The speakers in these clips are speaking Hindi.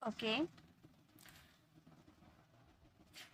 Okay,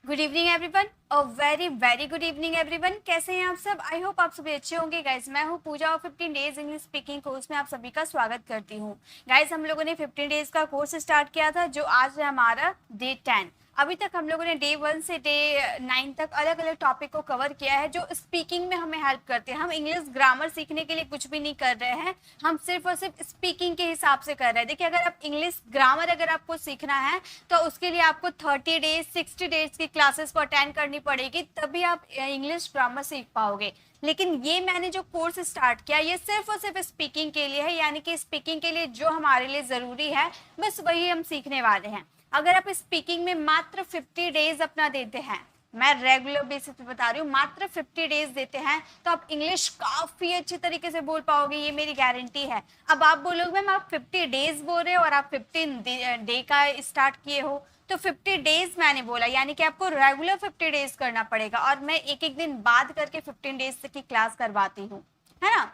good evening everyone, a very very good evening everyone. कैसे हैं आप सब? आई होप आप सभी अच्छे होंगे। गाइज मैं हूं पूजा और 15 डेज इंग्लिश स्पीकिंग कोर्स में आप सभी का स्वागत करती हूं। गाइज हम लोगों ने 15 डेज का कोर्स स्टार्ट किया था, जो आज है हमारा डे 10। अभी तक हम लोगों ने डे 1 से डे 9 तक अलग अलग टॉपिक को कवर किया है, जो स्पीकिंग में हमें हेल्प करते हैं। हम इंग्लिश ग्रामर सीखने के लिए कुछ भी नहीं कर रहे हैं, हम सिर्फ और सिर्फ स्पीकिंग के हिसाब से कर रहे हैं। देखिए, अगर आप इंग्लिश ग्रामर अगर आपको सीखना है तो उसके लिए आपको 30 डेज 60 डेज की क्लासेस को अटेंड करनी पड़ेगी, तभी आप इंग्लिश ग्रामर सीख पाओगे। लेकिन ये मैंने जो कोर्स स्टार्ट किया, ये सिर्फ और सिर्फ स्पीकिंग के लिए है, यानी कि स्पीकिंग के लिए जो हमारे लिए ज़रूरी है बस वही हम सीखने वाले हैं। अगर आप स्पीकिंग में मात्र 50 डेज अपना देते हैं, मैं रेगुलर बेसिस पे बता रही हूँ, मात्र 50 डेज देते हैं तो आप इंग्लिश काफी अच्छे तरीके से बोल पाओगे, ये मेरी गारंटी है। अब आप बोलोगे मैम आप 50 डेज बोल रहे हो और आप 15 डे का स्टार्ट किए हो, तो 50 डेज मैंने बोला, यानी कि आपको रेगुलर 50 डेज करना पड़ेगा, और मैं एक एक दिन बाद करके 15 डेज की क्लास करवाती हूँ, है ना।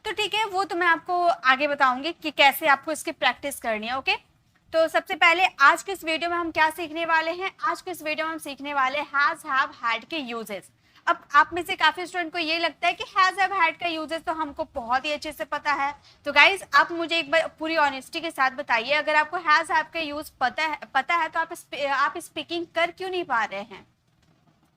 तो ठीक है, वो तो मैं आपको आगे बताऊंगी कि कैसे आपको इसकी प्रैक्टिस करनी है। ओके, तो सबसे पहले आज के इस वीडियो में हम क्या सीखने वाले हैं? आज के इस वीडियो में हम सीखने वाले हैज हैव हैड के यूजेस। अब आप में से काफी स्टूडेंट को ये लगता है कि हैज हैव हैड का यूजेस तो हमको बहुत ही अच्छे से पता है। तो गाइज आप मुझे एक बार पूरी ऑनेस्टी के साथ बताइए, अगर आपको हैज हैव का यूज पता है तो आप स्पीकिंग कर क्यों नहीं पा रहे हैं?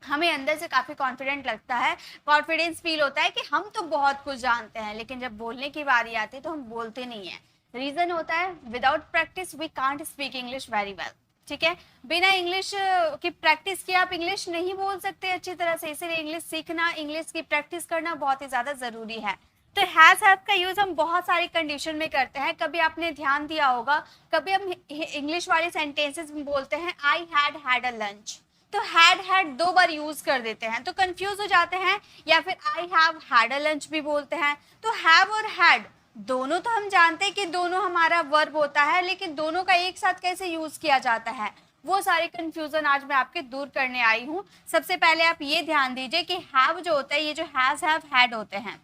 हमें अंदर से काफी कॉन्फिडेंट लगता है, कॉन्फिडेंस फील होता है कि हम तो बहुत कुछ जानते हैं, लेकिन जब बोलने की बारी आती है तो हम बोलते नहीं है। रीजन होता है without practice we can't speak English very well. ठीक है, बिना इंग्लिश की प्रैक्टिस किए आप इंग्लिश नहीं बोल सकते अच्छी तरह से, इसीलिए इंग्लिश सीखना, इंग्लिश की प्रैक्टिस करना बहुत ही ज्यादा जरूरी है। तो हैज हैव का यूज हम बहुत सारी कंडीशन में करते हैं। कभी आपने ध्यान दिया होगा, कभी हम इंग्लिश वाले सेंटेंसेस में बोलते हैं आई हैड अ लंच, तो हैड दो बार यूज कर देते हैं तो कंफ्यूज हो जाते हैं। या फिर I have had a lunch भी बोलते हैं। तो हैव और हैड दोनों तो हम जानते हैं कि दोनों हमारा वर्ब होता है, लेकिन दोनों का एक साथ कैसे यूज किया जाता है, वो सारे कंफ्यूजन आज मैं आपके दूर करने आई हूँ। सबसे पहले आप ये ध्यान दीजिए कि हैव जो होता है, ये जो हैज हैव हैड होते हैं,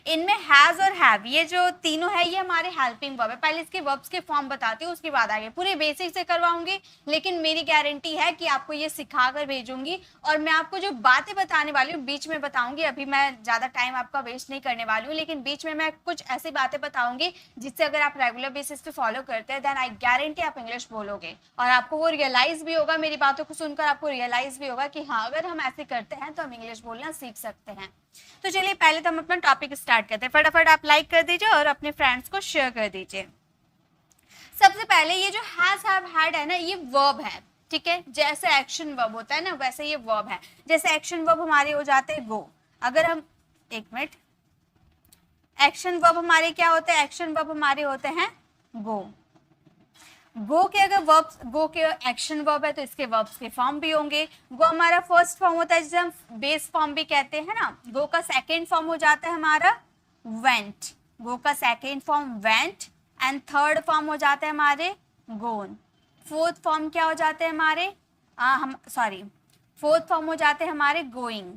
इनमें हैज और हैव ये जो तीनों है ये हमारे हेल्पिंग वर्ब है। पहले इसके वर्ब्स के फॉर्म बताती हूँ, उसके बाद आगे पूरे बेसिक से करवाऊंगी, लेकिन मेरी गारंटी है कि आपको ये सिखा कर भेजूंगी। और मैं आपको जो बातें बताने वाली हूँ बीच में बताऊंगी, अभी मैं ज्यादा टाइम आपका वेस्ट नहीं करने वाली हूँ, लेकिन बीच में मैं कुछ ऐसी बातें बताऊंगी जिससे अगर आप रेगुलर बेसिस पे फॉलो करते हैं देन आई गारंटी आप इंग्लिश बोलोगे, और आपको वो रियलाइज भी होगा, मेरी बातों को सुनकर आपको रियलाइज भी होगा कि हाँ, अगर हम ऐसे करते हैं तो हम इंग्लिश बोलना सीख सकते हैं। तो चलिए पहले तो हम अपना टॉपिक स्टार्ट करते हैं। फटाफट आप लाइक कर दीजिए और अपने फ्रेंड्स को शेयर कर दीजिए। सबसे पहले ये जो हैज हैव हैड है ना, ये वर्ब है। ठीक है, जैसे एक्शन वर्ब होता है ना वैसे ये वर्ब है। जैसे एक्शन वर्ब हमारे हो जाते हैं गो। अगर हम एक मिनट, एक्शन वर्ब हमारे क्या होते हैं? एक्शन वर्ब हमारे होते हैं गो। गो के अगर वर्ब्स, गो के एक्शन वर्ब है तो इसके वर्ब्स के फॉर्म भी होंगे। गो हमारा फर्स्ट फॉर्म होता है जिसे हम बेस फॉर्म भी कहते हैं ना। गो का सेकेंड फॉर्म हो जाता है हमारा वेंट। गो का second form went, and third form हो जाते हैं हमारे गोन। फोर्थ फॉर्म क्या हो जाते हैं हमारे, फोर्थ फॉर्म हो जाते हैं हमारे गोइंग।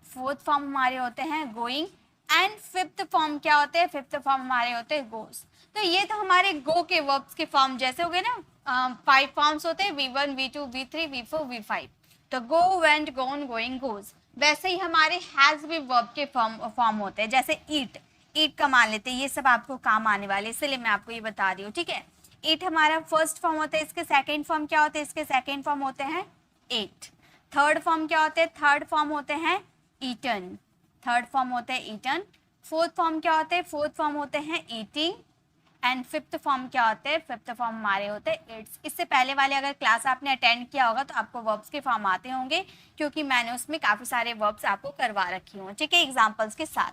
फोर्थ फॉर्म हमारे होते हैं गोइंग, एंड फिफ्थ फॉर्म क्या होते हैं? फिफ्थ फॉर्म हमारे होते हैं गोस। तो ये तो हमारे गो के वर्ब्स के फॉर्म जैसे हो गए ना। 5 फॉर्म्स होते हैं, V1 V2 V3 V4 V5। तो गो, वेंट, गोन, गोइंग, गोज। वैसे ही हमारे हैज भी वर्ब के फॉर्म होते हैं, जैसे ईट। ईट का मान लेते हैं, ये सब आपको काम आने वाले, इसलिए मैं आपको ये बता रही हूँ। ठीक है, ईट हमारा फर्स्ट फॉर्म होता है, इसके सेकेंड फॉर्म क्या होते हैं? इसके सेकेंड फॉर्म होते हैं एट। थर्ड फॉर्म क्या होते हैं? थर्ड फॉर्म होते हैं ईटन। थर्ड फॉर्म होते हैं ईटन। फोर्थ फॉर्म क्या होते हैं? फोर्थ फॉर्म होते हैं ईटिंग, एंड फिफ्थ फॉर्म क्या होते हैं? फिफ्थ फॉर्म हमारे होते हैं इट्स। इससे पहले वाले अगर क्लास आपने अटेंड किया होगा तो आपको वर्ब्स के फॉर्म आते होंगे, क्योंकि मैंने उसमें काफी सारे वर्ब्स आपको करवा रखी हूँ। ठीक है, एग्जाम्पल्स के साथ।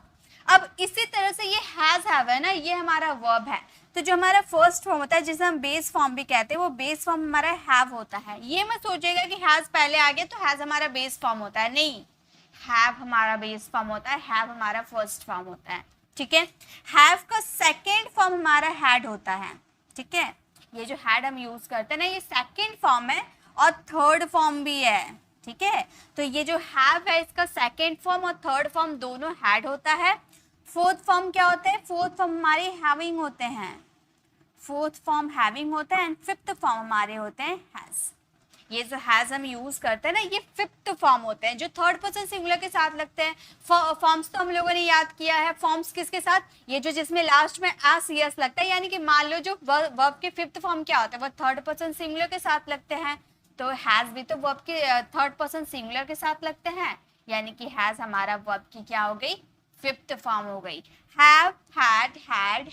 अब इसी तरह से ये हैज हैव है ना, ये हमारा वर्ब है। तो जो हमारा फर्स्ट फॉर्म होता है जिसे हम बेस फॉर्म भी कहते हैं, वो बेस फॉर्म हमारा हैव होता है। ये मत सोचिएगा कि हैज पहले आ गया तो हैज हमारा बेस फॉर्म होता है, नहीं। हैव हमारा बेस फॉर्म होता है, हैव हमारा फर्स्ट फॉर्म होता है। ठीक है, हैव का सेकेंड फॉर्म हमारा हैड होता है। ठीक है, ये जो हैड हम यूज करते हैं ना, ये सेकेंड फॉर्म है और थर्ड फॉर्म भी है। ठीक है, तो ये जो हैव है इसका सेकेंड फॉर्म और थर्ड फॉर्म दोनों हैड होता है। फोर्थ फॉर्म क्या होते हैं? फोर्थ फॉर्म हमारे हैविंग होते हैं। फोर्थ फॉर्म हैविंग होता है एंड फिफ्थ फॉर्म हमारे होते हैं हैज। ये जो हैज हम यूज करते हैं ना, ये फिफ्थ फॉर्म होते हैं जो थर्ड पर्सन सिंगुलर के साथ लगते हैं। फॉर्म्स तो हम लोगों ने याद किया है, फॉर्म्स किसके साथ, ये जो जिसमें लास्ट में एस यस लगता है, यानी कि मान लो जो वर्ब के फिफ्थ फॉर्म क्या होता है वो थर्ड पर्सन सिंगुलर के साथ लगते हैं, तो हैज भी तो वर्ब के थर्ड पर्सन सिंगुलर के साथ लगते हैं, यानी कि हैज हमारा वर्ब की क्या हो गई, फिफ्थ फॉर्म हो गई। हैव, हैड,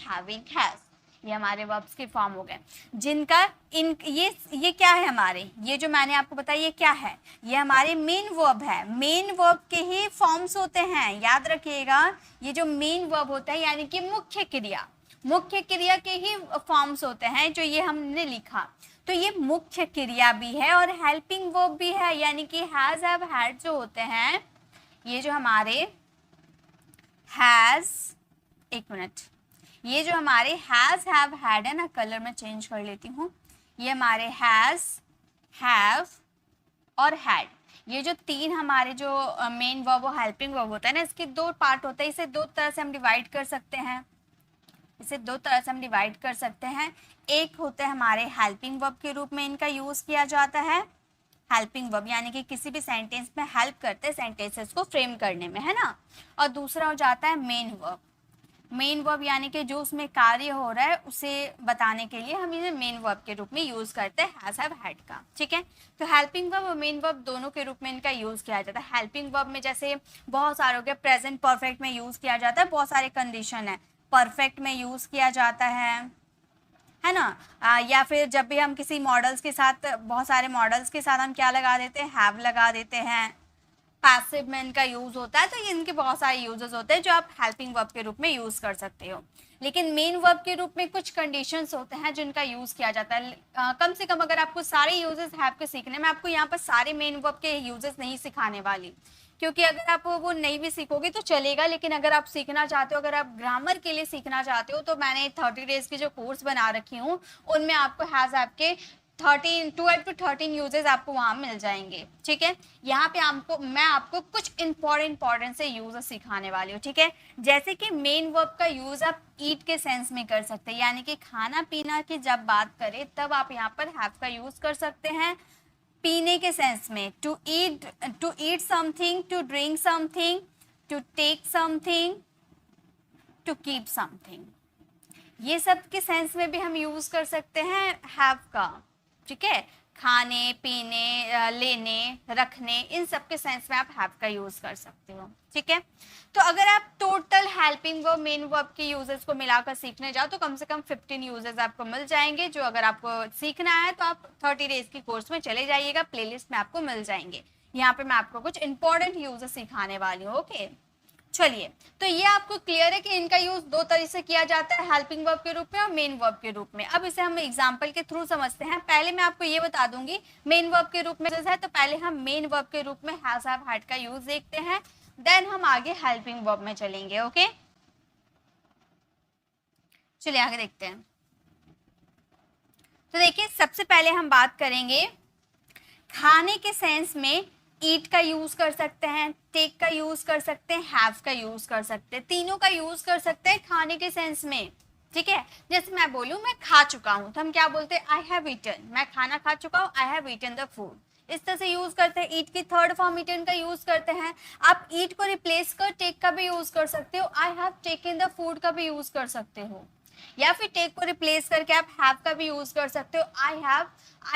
हैविंग, हैज, ये हमारे वर्ब्स के फॉर्म हो गए जिनका इन ये क्या है हमारे, ये जो मैंने आपको बताया ये क्या है, ये हमारे मेन वर्ब है। मेन वर्ब के ही फॉर्म्स होते हैं, याद रखिएगा। ये जो मेन वर्ब होता है यानी कि मुख्य क्रिया, मुख्य क्रिया के ही फॉर्म्स होते हैं जो ये हमने लिखा। तो ये मुख्य क्रिया भी है और हेल्पिंग वर्ब भी है, यानी कि हैज, हैव, हैड जो होते हैं, ये जो हमारे हैज, एक मिनट, ये जो हमारे हैज, हैव, हैड है ना, कलर में चेंज कर लेती हूँ, ये हमारे हैज, हैव और हैड, ये जो तीन हमारे जो मेन वर्ब और हेल्पिंग वर्ब होता है ना, इसके दो पार्ट होता है। इसे दो तरह से हम डिवाइड कर सकते हैं, इसे दो तरह से हम डिवाइड कर सकते हैं। एक होते हैं हमारे हेल्पिंग वर्ब के रूप में इनका यूज किया जाता है, हेल्पिंग वर्ब यानी कि किसी भी सेंटेंस में हेल्प करते हैं सेंटेंसेस को फ्रेम करने में, है ना। और दूसरा हो जाता है मेन वर्ब। मेन वर्ब यानी कि जो उसमें कार्य हो रहा है उसे बताने के लिए हम इसे मेन वर्ब के रूप में यूज करते हैं, हैज, हैव, हैड का, ठीक है। तो हेल्पिंग वर्ब और मेन वर्ब दोनों के रूप में इनका यूज किया जाता है। हेल्पिंग वर्ब में जैसे बहुत सारे हो गए, प्रेजेंट परफेक्ट में यूज किया जाता है, बहुत सारे कंडीशन है, परफेक्ट में यूज किया जाता है ना। या फिर जब भी हम किसी मॉडल्स के साथ, बहुत सारे मॉडल्स के साथ हम क्या लगा देते हैं, हैव लगा देते हैं। पैसिव में इनका यूज होता है, तो ये इनके बहुत सारे यूजेस होते हैं जो आप हेल्पिंग वर्ब के रूप में यूज कर सकते हो। लेकिन मेन वर्ब के रूप में कुछ कंडीशंस होते हैं जिनका यूज किया जाता है। कम से कम अगर आपको सारे यूजेस हैव के सीखने में, आपको यहाँ पर सारे मेन वर्ब के यूजेस नहीं सिखाने वाली, क्योंकि अगर आप वो नहीं भी सीखोगे तो चलेगा, लेकिन अगर आप सीखना चाहते हो, अगर आप ग्रामर के लिए सीखना चाहते हो, तो मैंने 30 डेज की जो कोर्स बना रखी हूँ उनमें आपको हैज आपके 12 to 13 यूजेस आपको वहां मिल जाएंगे, ठीक है। यहाँ पे मैं आपको कुछ इंपॉर्टेंट से यूजेस सिखाने वाली हूँ, ठीक है। जैसे कि मेन वर्ब का यूज आप ईट के सेंस में कर सकते हैं, यानी कि खाना पीना की जब बात करें तब आप यहाँ पर हैव का यूज कर सकते हैं। पीने के सेंस में to eat something, to drink something, to take something, to keep something, ये सब के सेंस में भी हम यूज कर सकते हैं हैव का, ठीक है। खाने पीने, लेने, रखने, इन सब के सेंस में आप हैव का यूज कर सकते हो, ठीक है। तो अगर आप total helping verb main verb के यूजेस को मिलाकर सीखने जाओ तो कम से कम 15 यूजेस आपको मिल जाएंगे, जो अगर आपको सीखना है तो आप 30 डेज की कोर्स में चले जाइएगा, प्लेलिस्ट में आपको मिल जाएंगे। यहाँ पे मैं आपको कुछ इंपॉर्टेंट यूजेस सिखाने वाली हूँ, ओके। चलिए, तो ये आपको क्लियर है कि इनका यूज दो तरीके से किया जाता है, हेल्पिंग वर्ब के रूप में और मेन वर्ब के रूप में। अब इसे हम एग्जांपल के थ्रू समझते हैं। पहले मैं आपको ये बता दूंगी मेन वर्ब के रूप में है, तो पहले हम मेन वर्ब के रूप में हैज, हैव, हैड का यूज देखते हैं, देन हम आगे हेल्पिंग वर्ब में चलेंगे, ओके। चलिए आगे देखते हैं। तो देखिए, सबसे पहले हम बात करेंगे खाने के सेंस में ईट का यूज कर सकते हैं, टेक का यूज कर सकते हैं, हैव का यूज कर सकते हैं, तीनों का यूज कर सकते हैं खाने के सेंस में, ठीक है। जैसे मैं बोलूं मैं खा चुका हूं, तो हम क्या बोलते हैं, आई हैव ईटन, मैं खाना खा चुका हूं, I have eaten the food. इस तरह से यूज करते हैं। ईट की थर्ड फॉर्म ईटन का यूज करते हैं। आप ईट को रिप्लेस कर टेक का भी यूज कर सकते हो, I have taken the food का भी यूज कर सकते हो, या फिर टेक को रिप्लेस करके आप हैव का भी यूज कर सकते हो, I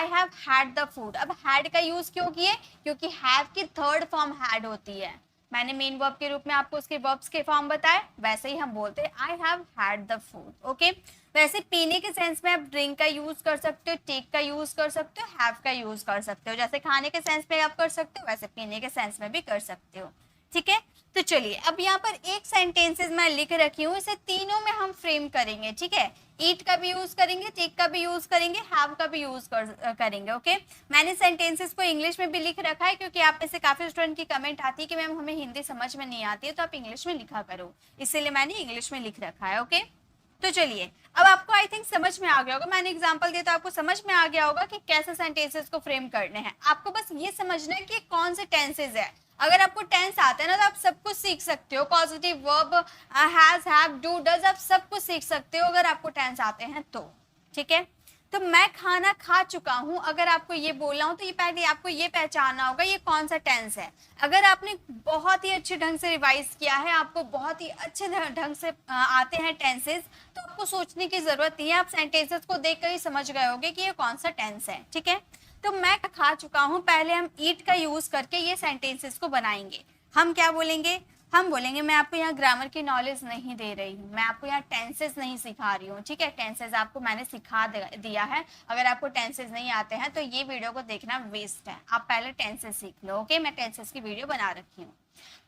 have had the food. अब हैड का यूज क्यों किए, क्योंकि हैव की थर्ड फॉर्म हैड होती है। मैंने मेन वर्ब के रूप में आपको उसके वर्ब्स के फॉर्म बताए, वैसे ही हम बोलते हैं I have had the food, okay. वैसे पीने के सेंस में आप ड्रिंक का यूज कर सकते हो, टेक का यूज कर सकते हो, हैव का यूज कर सकते हो। जैसे खाने के सेंस में आप कर सकते हो, वैसे पीने के सेंस में भी कर सकते हो, ठीक है। तो चलिए, अब यहाँ पर एक सेंटेंसेस मैं लिख रखी हूँ, इसे तीनों में हम फ्रेम करेंगे, ठीक है। ईट का भी यूज करेंगे, टेक का भी यूज करेंगे, हैव का भी यूज करेंगे, ओके। मैंने सेंटेंसेस को इंग्लिश में भी लिख रखा है, क्योंकि आप में से काफी स्टूडेंट की कमेंट आती है कि मैम हमें हिंदी समझ में नहीं आती है, तो आप इंग्लिश में लिखा करो, इसीलिए मैंने इंग्लिश में लिख रखा है, ओके। तो चलिए, अब आपको आई थिंक समझ में आ गया होगा, मैंने एग्जांपल दिया तो आपको समझ में आ गया होगा कि कैसे सेंटेंसेस को फ्रेम करने हैं। आपको बस ये समझना है कि कौन से टेंसेस है। अगर आपको टेंस आता है ना, तो आप सब कुछ सीख सकते हो, positive verb, has, have, do, does, आप सब कुछ सीख सकते हो अगर आपको टेंस आते हैं तो, ठीक है। तो मैं खाना खा चुका हूँ, अगर आपको ये बोलना हो तो ये पहले आपको ये पहचानना होगा ये कौन सा टेंस है। अगर आपने बहुत ही अच्छे ढंग से रिवाइज किया है, आपको बहुत ही अच्छे ढंग से आते हैं टेंसेस, तो आपको सोचने की जरूरत नहीं है, आप सेंटेंसेस को देखकर ही समझ गए होंगे कि ये कौन सा टेंस है। ठीक है, तो मैं खा चुका हूँ, पहले हम ईट का यूज करके ये सेंटेंसेस को बनाएंगे। हम क्या बोलेंगे, हम बोलेंगे, मैं आपको यहाँ ग्रामर की नॉलेज नहीं दे रही हूँ, मैं आपको यहाँ टेंसेस नहीं सिखा रही हूँ। ठीक है, टेंसेस आपको मैंने सिखा दिया है, अगर आपको टेंसेस नहीं आते हैं तो ये वीडियो को देखना वेस्ट है, आप पहले टेंसेस सीख लो। ओके, मैं टेंसेस की वीडियो बना रखी हूँ।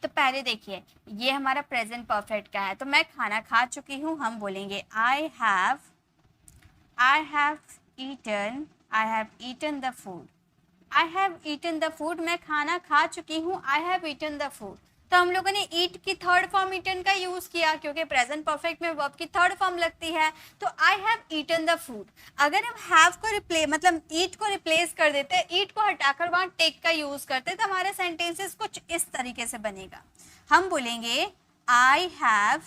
तो पहले देखिए, ये हमारा प्रेजेंट परफेक्ट का है, तो मैं खाना खा चुकी हूँ, हम बोलेंगे I have eaten the food. I have eaten the food, मैं खाना खा चुकी हूँ, I have eaten the food. तो हम लोगों ने ईट की थर्ड फॉर्म ईटन का यूज किया, क्योंकि प्रेजेंट परफेक्ट में वर्ब की थर्ड फॉर्म लगती है। तो I have eaten the food, अगर हम हैव को मतलब ईट को रिप्लेस कर देते, ईट को हटाकर वहां टेक का यूज करते, तो हमारे सेंटेंसेस कुछ इस तरीके से बनेगा। हम बोलेंगे I have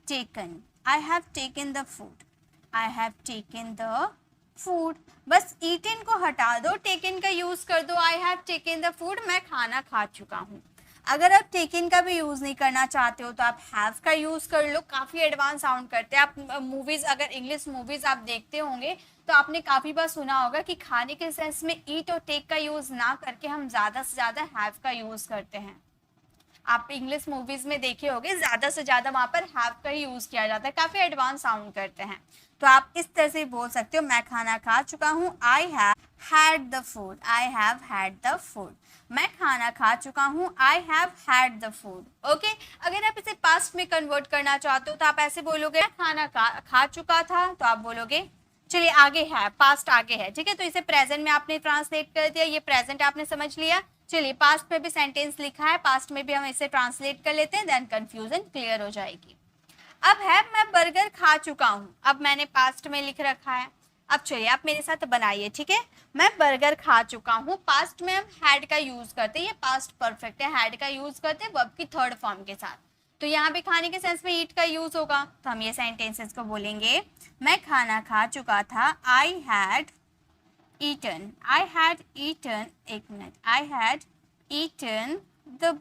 taken the food, I have taken the food. बस ईटन को हटा दो, टेकन का यूज कर दो, I have taken the food, मैं खाना खा चुका हूँ। अगर आप टेकन का भी यूज नहीं करना चाहते हो तो आप हैव का यूज कर लो, काफी एडवांस साउंड करते हैं। आप मूवीज, अगर इंग्लिश मूवीज आप देखते होंगे तो आपने काफी बार सुना होगा कि खाने के सेंस में ईट और टेक का यूज ना करके हम ज्यादा से ज्यादा हैव का यूज करते हैं। आप इंग्लिश मूवीज में देखे होंगे, ज्यादा से ज्यादा वहां पर हैव का ही यूज किया जाता है, काफी एडवांस साउंड करते हैं। तो आप इस तरह से बोल सकते हो, मैं खाना खा चुका हूँ, I have had the food, I have had the food. मैं खाना खा चुका हूँ, I have had the food. Okay, अगर आप इसे पास्ट में कन्वर्ट करना चाहते हो तो आप ऐसे बोलोगे, खाना खा चुका था, तो आप बोलोगे, चलिए आगे है, पास्ट आगे है, ठीक है, तो इसे प्रेजेंट में आपने ट्रांसलेट कर दिया, ये प्रेजेंट आपने समझ लिया। चलिए पास्ट में भी सेंटेंस लिखा है, पास्ट में भी हम इसे ट्रांसलेट कर लेते हैं, देन कंफ्यूजन क्लियर हो जाएगी। अब है मैं बर्गर खा चुका हूँ, अब मैंने पास्ट में लिख रखा है। अब चलिए आप मेरे साथ बनाइए, ठीक है, मैं बर्गर खा चुका हूँ, पास्ट में हम हैड का यूज करते हैं, ये पास्ट परफेक्ट है, हैड का यूज करते हैं वर्ब की थर्ड फॉर्म के साथ। तो यहाँ पे खाने के सेंस में ईट का यूज होगा, तो हम ये सेंटेंसेस को बोलेंगे, मैं खाना खा चुका था, आई हैड ईटन एक मिनट, I had eaten the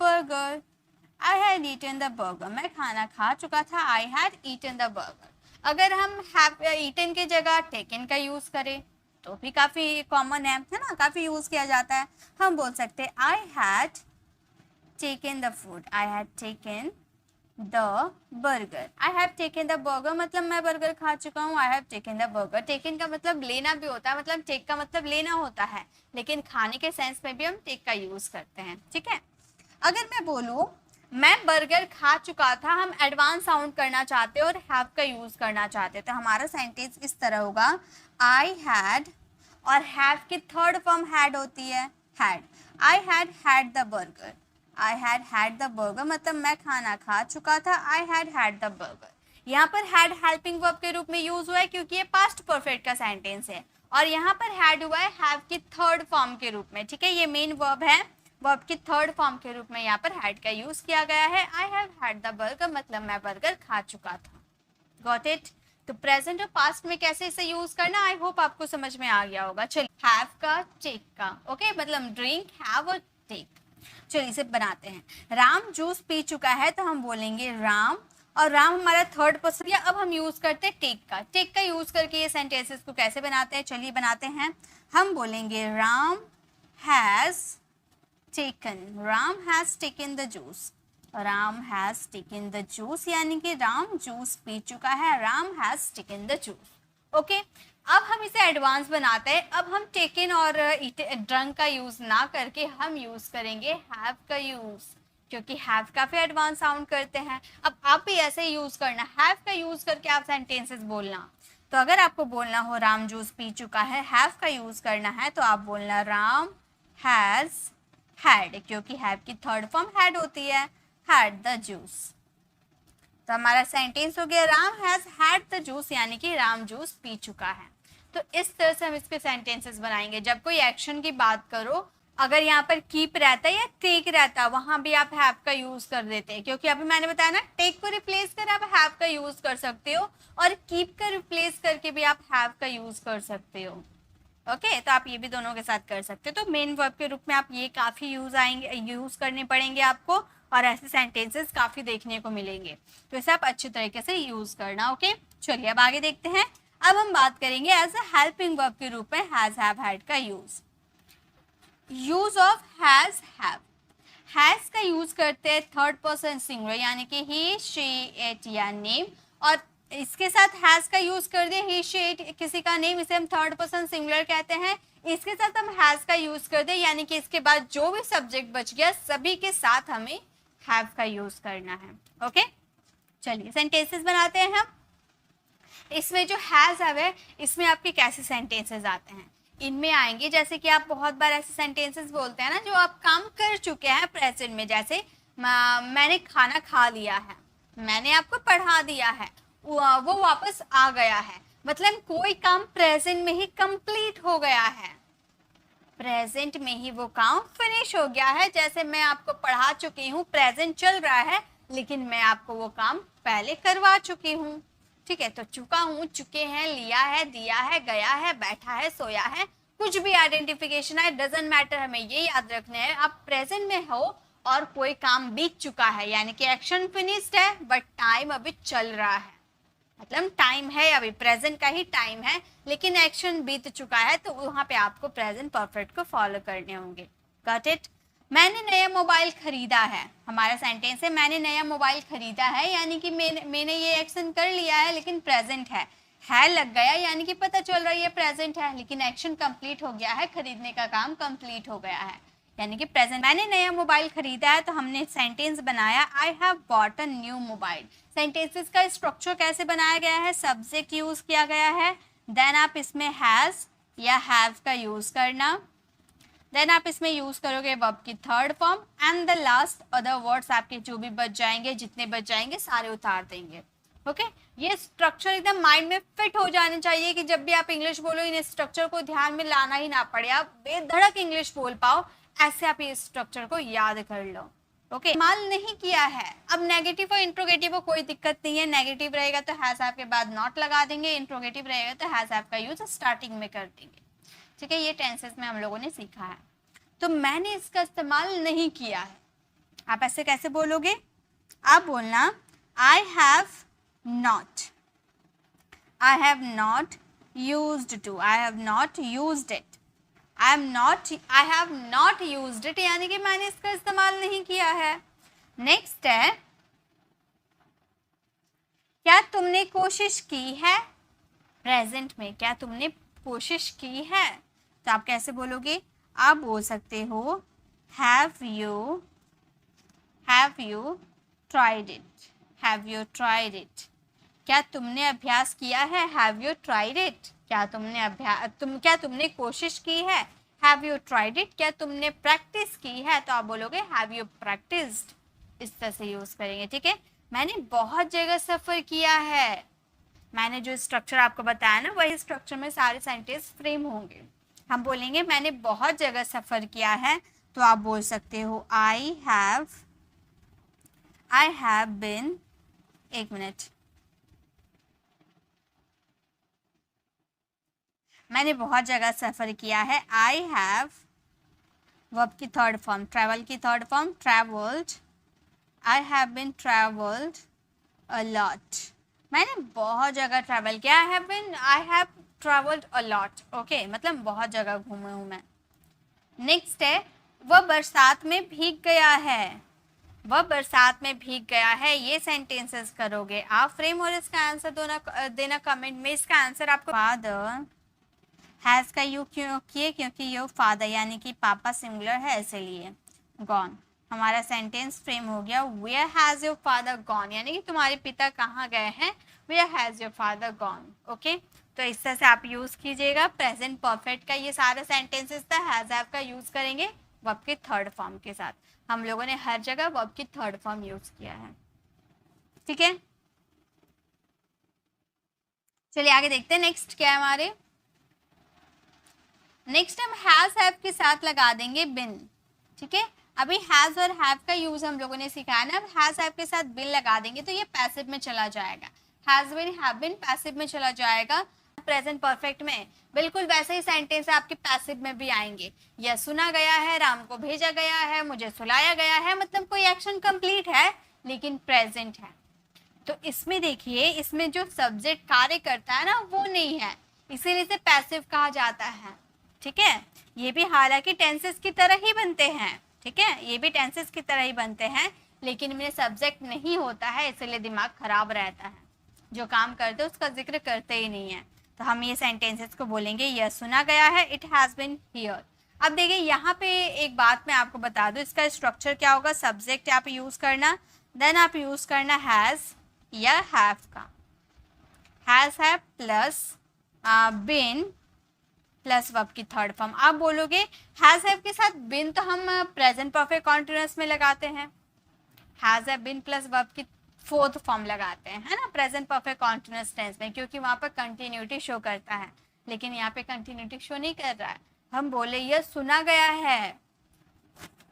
burger, मैं खाना खा चुका था, I had eaten the burger. अगर हम हैव ईटन की जगह टेकन का यूज करें तो भी काफी कॉमन है ना, काफी यूज किया जाता है। हम बोल सकते हैं I had taken the food, I had taken the burger, I have taken the burger मतलब मैं बर्गर खा चुका हूँ, I have taken the burger. Taken का मतलब लेना भी होता है, मतलब टेक का मतलब लेना होता है, लेकिन खाने के सेंस में भी हम टेक का यूज करते हैं, ठीक है। अगर मैं बोलूँ मैं बर्गर खा चुका था, हम एडवांस साउंड करना चाहते हैं और हैव का यूज करना चाहते हैं, तो हमारा सेंटेंस इस तरह होगा, आई हैड, और हैव की थर्ड फॉर्म हैड होती है, had, I had had the burger, I had had the burger मतलब मैं खाना खा चुका था, I had had the burger. यहाँ पर हैड हेल्पिंग वर्ब के रूप में यूज हुआ है क्योंकि ये पास्ट परफेक्ट का सेंटेंस है, और यहाँ पर हैड हुआ है हैव की थर्ड फॉर्म के रूप में, ठीक है, ये मेन वर्ब है, वर्ब की थर्ड फॉर्म के रूप में यहाँ पर हैड का यूज किया गया है। I have had the burger मतलब मैं बर्गर खा चुका था। Got it. तो प्रेजेंट और पास्ट में कैसे इसे यूज करना, आई होप आपको समझ में आ गया होगा। चलिए हैव का टेक का, ओके, मतलब ड्रिंक, हैव और टेक। चलिए इसे बनाते हैं। राम जूस पी चुका है, तो हम बोलेंगे राम, और राम हमारा थर्ड पर्सन या अब हम यूज करते हैं टेक का। टेक का यूज करके ये सेंटेंसेस को कैसे बनाते हैं, चलिए बनाते हैं। हम बोलेंगे Ram has taken the juice, Ram has taken the juice यानी कि राम जूस पी चुका है, Ram has taken the juice. Okay, अब हम इसे एडवांस बनाते हैं, अब हम टेकन और ड्रंक का यूज ना करके हम यूज करेंगे हैव का यूज, क्योंकि हैव काफी एडवांस साउंड करते हैं। अब आप भी ऐसे ही यूज करना, हैव का यूज करके आप सेंटेंसेस बोलना। तो अगर आपको बोलना हो राम जूस पी चुका है, हैव का यूज करना है, तो आप बोलना राम हैज हैड, क्योंकि हैव की थर्ड फॉर्म हैड होती है, हैड द जूस। तो हमारा सेंटेंस हो गया Ram has had the juice यानी कि राम जूस पी चुका है। तो इस तरह से हम इसके सेंटेंसेस बनाएंगे। जब कोई एक्शन की बात करो, अगर यहाँ पर कीप रहता या टेक रहता, वहां भी आप हैव का यूज कर देते हैं, क्योंकि अभी मैंने बताया ना टेक को रिप्लेस कर आप हैव का यूज कर सकते हो, और कीप का रिप्लेस करके भी आप हैव का यूज कर सकते हो। ओके, तो आप ये भी दोनों के साथ कर सकते हो। तो मेन वर्ब के रूप में आप ये काफी यूज करने पड़ेंगे आपको, और ऐसे सेंटेंसेस काफी देखने को मिलेंगे, तो इसे आप अच्छे तरीके से यूज करना। ओके, चलिए अब आगे देखते हैं। अब हम बात करेंगे एज अ हेल्पिंग वर्ब के रूप में हैज, हैव, हैड का यूज ऑफ हैज, हैज का यूज करते हैं थर्ड पर्सन सिंगुलर, यानी कि ही, शी, इट या नेम, और इसके साथ हैज का यूज कर दिया ही, शी, इट किसी का नेम, इसे हम थर्ड पर्सन सिंगुलर कहते हैं। इसके साथ हम हैज का यूज कर दे, यानी कि इसके बाद जो भी सब्जेक्ट बच गया सभी के साथ हमें हैव का यूज करना है। ओके, चलिए सेंटेंसेस बनाते हैं हम। इसमें जो हैज है इसमें आपके कैसे सेंटेंसेस आते हैं, इनमें आएंगे जैसे कि आप बहुत बार ऐसे सेंटेंसेस बोलते हैं ना जो आप काम कर चुके हैं प्रेजेंट में, जैसे मैंने खाना खा लिया है, मैंने आपको पढ़ा दिया है, वो वापस आ गया है, मतलब कोई काम प्रेजेंट में ही कंप्लीट हो गया है, प्रेजेंट में ही वो काम फिनिश हो गया है। जैसे मैं आपको पढ़ा चुकी हूँ, प्रेजेंट चल रहा है, लेकिन मैं आपको वो काम पहले करवा चुकी हूँ। ठीक है, तो चुका हूँ, चुके हैं, लिया है, दिया है, गया है, बैठा है, सोया है, कुछ भी आइडेंटिफिकेशन है, डजंट मैटर, हमें ये याद रखना है आप प्रेजेंट में हो और कोई काम बीत चुका है, यानी कि एक्शन फिनिश्ड है बट टाइम अभी चल रहा है, मतलब टाइम है अभी, प्रेजेंट का ही टाइम है, लेकिन एक्शन बीत चुका है, तो वहां पे आपको प्रेजेंट परफेक्ट को फॉलो करने होंगे। Got it. मैंने नया मोबाइल खरीदा है, हमारा सेंटेंस है मैंने नया मोबाइल खरीदा है, यानी कि मैंने ये एक्शन कर लिया है लेकिन प्रेजेंट है लग गया, यानी कि पता चल रहा है ये प्रेजेंट है, लेकिन एक्शन कंप्लीट हो गया है, खरीदने का काम कंप्लीट हो गया है, यानी कि प्रेजेंट। मैंने नया मोबाइल खरीदा है, तो हमने सेंटेंस बनाया I have bought a new mobile. Sentences का स्ट्रक्चर कैसे बनाया गया है, सब्जेक्ट यूज किया गया है, देन आप इसमें हैज या हैव का यूज करना, देन आप इसमें यूज करोगे वर्ब की third form, and the last other words आपके जो भी बच जाएंगे, जितने बच जाएंगे सारे उतार देंगे। ओके, ये स्ट्रक्चर एकदम माइंड में फिट हो जाने चाहिए कि जब भी आप इंग्लिश बोलो इन स्ट्रक्चर को ध्यान में लाना ही ना पड़े, आप बेधड़क इंग्लिश बोल पाओ, ऐसे आप ये स्ट्रक्चर को याद कर लो। ओके, इस्तेमाल नहीं किया है। अब नेगेटिव और इंट्रोगेटिव को कोई दिक्कत नहीं है, नेगेटिव रहेगा तो हैज हैव के बाद नॉट लगा देंगे, इंट्रोगेटिव रहेगा तो हैज हैव का यूज स्टार्टिंग में कर देंगे। ठीक है, ये टेंसेस में हम लोगों ने सीखा है। तो मैंने इसका इस्तेमाल नहीं किया है, आप ऐसे कैसे बोलोगे, आप बोलना I have not, I have not used to, I have not used it, I have not used it, यानी कि मैंने इसका इस्तेमाल नहीं किया है। नेक्स्ट है क्या तुमने कोशिश की है, प्रेजेंट में क्या तुमने कोशिश की है, तो आप कैसे बोलोगे, आप बोल सकते हो have you tried it, have you tried it, क्या तुमने अभ्यास किया है, हैव यू ट्राइड इट, क्या तुमने कोशिश की है, हैव यू ट्राइड इट, क्या तुमने प्रैक्टिस की है, तो आप बोलोगे हैव यू प्रैक्टिस्ड, इस तरह से यूज करेंगे। ठीक है, मैंने बहुत जगह सफर किया है, मैंने जो स्ट्रक्चर आपको बताया ना वही स्ट्रक्चर में सारे सेंटेंस फ्रेम होंगे। हम बोलेंगे मैंने बहुत जगह सफर किया है, तो आप बोल सकते हो आई हैव बिन, एक मिनट, मैंने बहुत जगह सफर किया है, आई हैव वर्ब की थर्ड फॉर्म, ट्रैवल की third form travelled, I have been travelled a lot, मैंने बहुत जगह ट्रैवल किया, I have travelled a lot. Okay, मतलब बहुत जगह घूमे हूँ मैं। नेक्स्ट है वह बरसात में भीग गया है, वह बरसात में भीग गया है, ये सेंटेंसेस करोगे आप फ्रेम, और इसका आंसर देना कमेंट में। इसका आंसर आपको फादर हैज का यू क्यों किए, क्योंकि यो फादर यानी कि पापा सिंगुलर है इसलिए। गॉन, हमारा सेंटेंस फ्रेम हो गया, where has your father gone, यानी कि तुम्हारे पिता कहाँ गए हैं, where has your father gone. Okay, तो इस तरह से आप यूज कीजिएगा प्रेजेंट परफेक्ट का, ये सारा सेंटेंसेस था हैज हैव का यूज करेंगे वर्ब के थर्ड फॉर्म के साथ। हम लोगों ने हर जगह वर्ब की थर्ड फॉर्म यूज किया है। ठीक है, चलिए आगे देखते हैं नेक्स्ट क्या है हमारे। नेक्स्ट हम हैज हैव के साथ लगा देंगे बिन, ठीक है। अभी हैज और हैव का यूज हम लोगों ने सिखाया ना, अब हैज हैव के साथ बिन लगा देंगे तो ये पैसिव में चला जाएगा। Has been have been passive में चला जाएगा। प्रेजेंट परफेक्ट में बिल्कुल वैसे ही सेंटेंस आपके पैसिव में भी आएंगे। यह सुना गया है, राम को भेजा गया है, मुझे सुलाया गया है, मतलब कोई एक्शन कंप्लीट है लेकिन प्रेजेंट है। तो इसमें देखिए, इसमें जो सब्जेक्ट कार्य करता है ना वो नहीं है, इसीलिए इसे पैसिव कहा जाता है, ठीक है। ये भी हालांकि टेंसेस की तरह ही बनते हैं, ठीक है, ये भी टेंसेस की तरह ही बनते हैं, लेकिन इनमें सब्जेक्ट नहीं होता है, इसलिए दिमाग खराब रहता है। जो काम करते हैं उसका जिक्र करते ही नहीं है। तो हम ये सेंटेंसेस को बोलेंगे यह सुना गया है, इट हैज बीन हियर। अब देखिए यहाँ पे एक बात मैं आपको बता दूं, इसका स्ट्रक्चर क्या होगा। सब्जेक्ट आप यूज करना, देन आप यूज करना हैज या हैव का, has have plus been plus verb की थर्ड फॉर्म। आप बोलोगे हैज हैव के साथ बिन तो हम प्रेजेंट परफेक्ट कॉन्टिन्यूअस में लगाते हैं, has have been plus verb की फोर्थ फॉर्म लगाते हैं, है ना, प्रेजेंट परफेक्ट कॉन्टिन्यूअस टेंस में, क्योंकि वहां पर कंटिन्यूटी शो करता है। लेकिन यहाँ पे कंटिन्यूटी शो नहीं कर रहा है। हम बोले यह सुना गया है,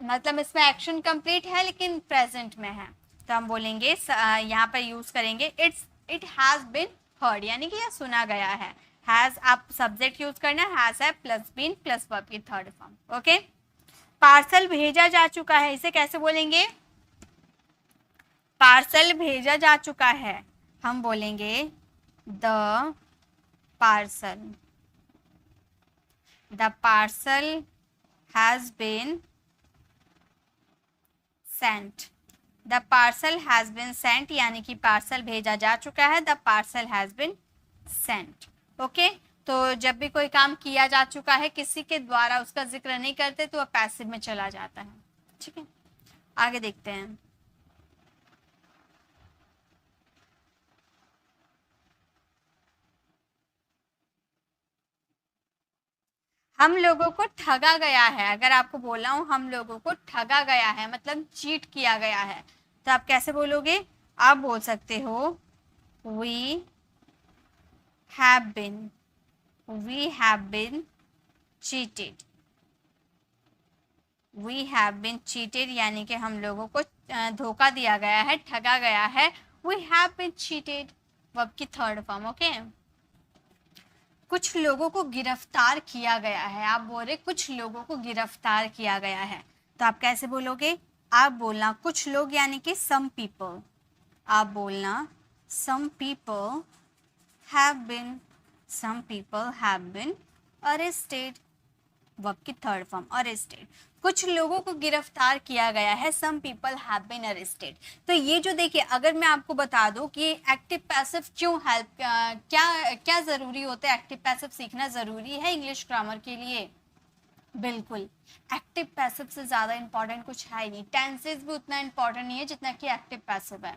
मतलब इसमें एक्शन कंप्लीट है लेकिन प्रेजेंट में है, तो हम बोलेंगे यहाँ पर यूज करेंगे इट हैज बिन हर्ड, यानी कि यह सुना गया है। हैज आप सब्जेक्ट यूज करना, हैज है प्लस बीन प्लस वर्ब की थर्ड फॉर्म। ओके, पार्सल भेजा जा चुका है, इसे कैसे बोलेंगे। पार्सल भेजा जा चुका है, हम बोलेंगे the parcel has been sent. The parcel has been sent, यानी कि पार्सल भेजा जा चुका है, the parcel has been sent. Okay, तो जब भी कोई काम किया जा चुका है किसी के द्वारा, उसका जिक्र नहीं करते तो वह पैसिव में चला जाता है, ठीक है। आगे देखते हैं। हम लोगों को ठगा गया है, अगर आपको बोला हूं हम लोगों को ठगा गया है मतलब चीट किया गया है, तो आप कैसे बोलोगे। आप बोल सकते हो we have been cheated, we have been cheated, यानी कि हम लोगों को धोखा दिया गया है, ठगा गया है। we have been cheated verb की थर्ड फॉर्म। ओके, कुछ लोगों को गिरफ्तार किया गया है, आप बोल रहे कुछ लोगों को गिरफ्तार किया गया है, तो आप कैसे बोलोगे। आप बोलना कुछ लोग यानी कि सम पीपल, आप बोलना some people have been arrested verb की थर्ड फॉर्म, अरेस्टेड। कुछ लोगों को गिरफ्तार किया गया है, some people have been arrested. तो ये जो देखिए, अगर मैं आपको बता दूं कि एक्टिव पैसिव क्यों हेल्प, क्या जरूरी होता है, एक्टिव पैसिव सीखना जरूरी है इंग्लिश ग्रामर के लिए। बिल्कुल, एक्टिव पैसिव से ज्यादा इंपॉर्टेंट कुछ है नहीं, टेंसेस भी उतना इंपॉर्टेंट नहीं है जितना कि एक्टिव पैसिव है।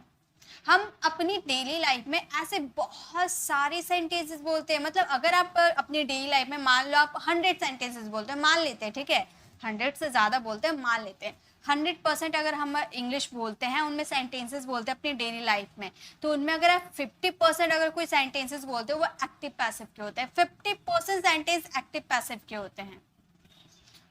हम अपनी डेली लाइफ में ऐसे बहुत सारे सेंटेंसेस बोलते हैं, मतलब अगर आप अपनी डेली लाइफ में मान लो आप 100 सेंटेंसेस बोलते हैं, मान लेते हैं, ठीक है, 100 से ज़्यादा बोलते हैं, मान लेते हैं 100% अगर हम इंग्लिश बोलते हैं, उनमें सेंटेंसेस बोलते हैं अपनी डेली लाइफ में, तो उनमें अगर आप 50% अगर कोई सेंटेंसेस बोलते हो वो एक्टिव पैसिव के होते हैं, 50% सेंटेंस एक्टिव पैसिव के होते हैं।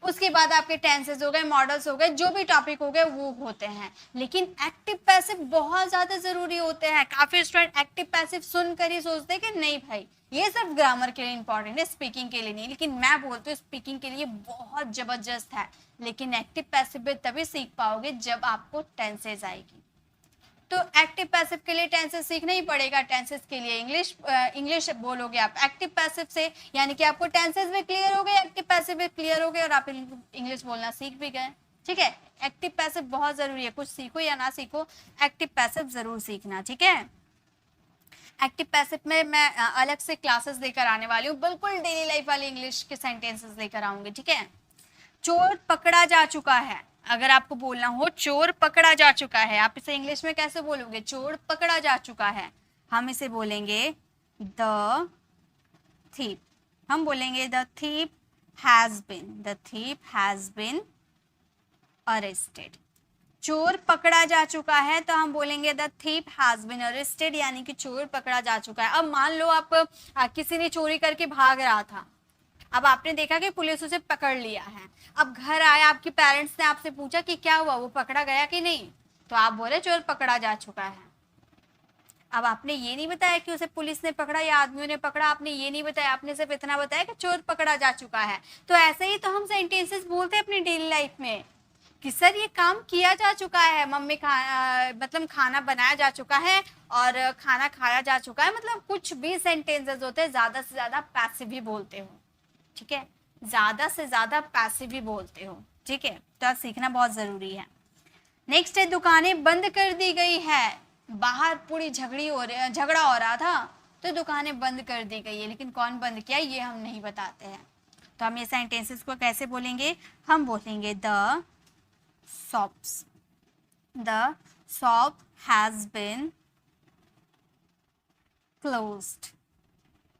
उसके बाद आपके टेंसेस हो गए, मॉडल्स हो गए, जो भी टॉपिक हो गए वो होते हैं। लेकिन एक्टिव पैसिव बहुत ज़्यादा ज़रूरी होते हैं। काफ़ी स्टूडेंट एक्टिव पैसिव सुनकर ही सोचते हैं कि नहीं भाई ये सिर्फ ग्रामर के लिए इंपॉर्टेंट है, स्पीकिंग के लिए नहीं। लेकिन मैं बोलती हूँ स्पीकिंग के लिए बहुत ज़बरदस्त है, लेकिन एक्टिव पैसिव भी तभी सीख पाओगे जब आपको टेंसेस आएगी। तो एक्टिव पैसिव के लिए टेंसेस सीखना ही पड़ेगा। टेंसेस के लिए इंग्लिश बोलोगे आप एक्टिव पैसिव से, यानी कि आपको टेंसेस भी क्लियर हो गए, एक्टिव पैसिव भी क्लियर हो गए और आप इंग्लिश बोलना सीख भी गए, ठीक है। एक्टिव पैसिव बहुत जरूरी है, कुछ सीखो या ना सीखो एक्टिव पैसिव जरूर सीखना, ठीक है। एक्टिव पैसिव में मैं अलग से क्लासेस लेकर आने वाली हूँ, बिल्कुल डेली लाइफ वाले इंग्लिश के सेंटेंसेस लेकर आऊंगी, ठीक है। चोर पकड़ा जा चुका है, अगर आपको बोलना हो चोर पकड़ा जा चुका है, आप इसे इंग्लिश में कैसे बोलोगे, चोर पकड़ा जा चुका है। हम इसे बोलेंगे द थीप, हम बोलेंगे the thief has been arrested. चोर पकड़ा जा चुका है तो हम बोलेंगे the thief has been arrested, यानी कि चोर पकड़ा जा चुका है। अब मान लो आप किसी ने चोरी करके भाग रहा था, अब आपने देखा कि पुलिस उसे पकड़ लिया है, अब घर आया, आपके पेरेंट्स ने आपसे पूछा कि क्या हुआ, वो पकड़ा गया कि नहीं, तो आप बोले चोर पकड़ा जा चुका है। अब आपने ये नहीं बताया कि उसे पुलिस ने पकड़ा या आदमियों ने पकड़ा, आपने ये नहीं बताया, आपने सिर्फ इतना बताया कि चोर पकड़ा जा चुका है। तो ऐसे ही तो हम सेंटेंसेस बोलते हैं अपनी डेली लाइफ में कि सर ये काम किया जा चुका है, मम्मी मतलब खाना बनाया जा चुका है और खाना खाया जा चुका है, मतलब कुछ भी सेंटेंसेस होते हैं ज्यादा से ज्यादा पैसिव ही बोलते हो, ठीक है, ज्यादा से ज्यादा पैसिव ही बोलते हो, ठीक है, तो आप सीखना बहुत जरूरी है। नेक्स्ट है दुकानें बंद कर दी गई है, बाहर पूरी झगड़ा हो रहा था तो दुकानें बंद कर दी गई है, लेकिन कौन बंद किया ये हम नहीं बताते हैं। तो हम ये सेंटेंसेस को कैसे बोलेंगे, हम बोलेंगे the shop has been closed,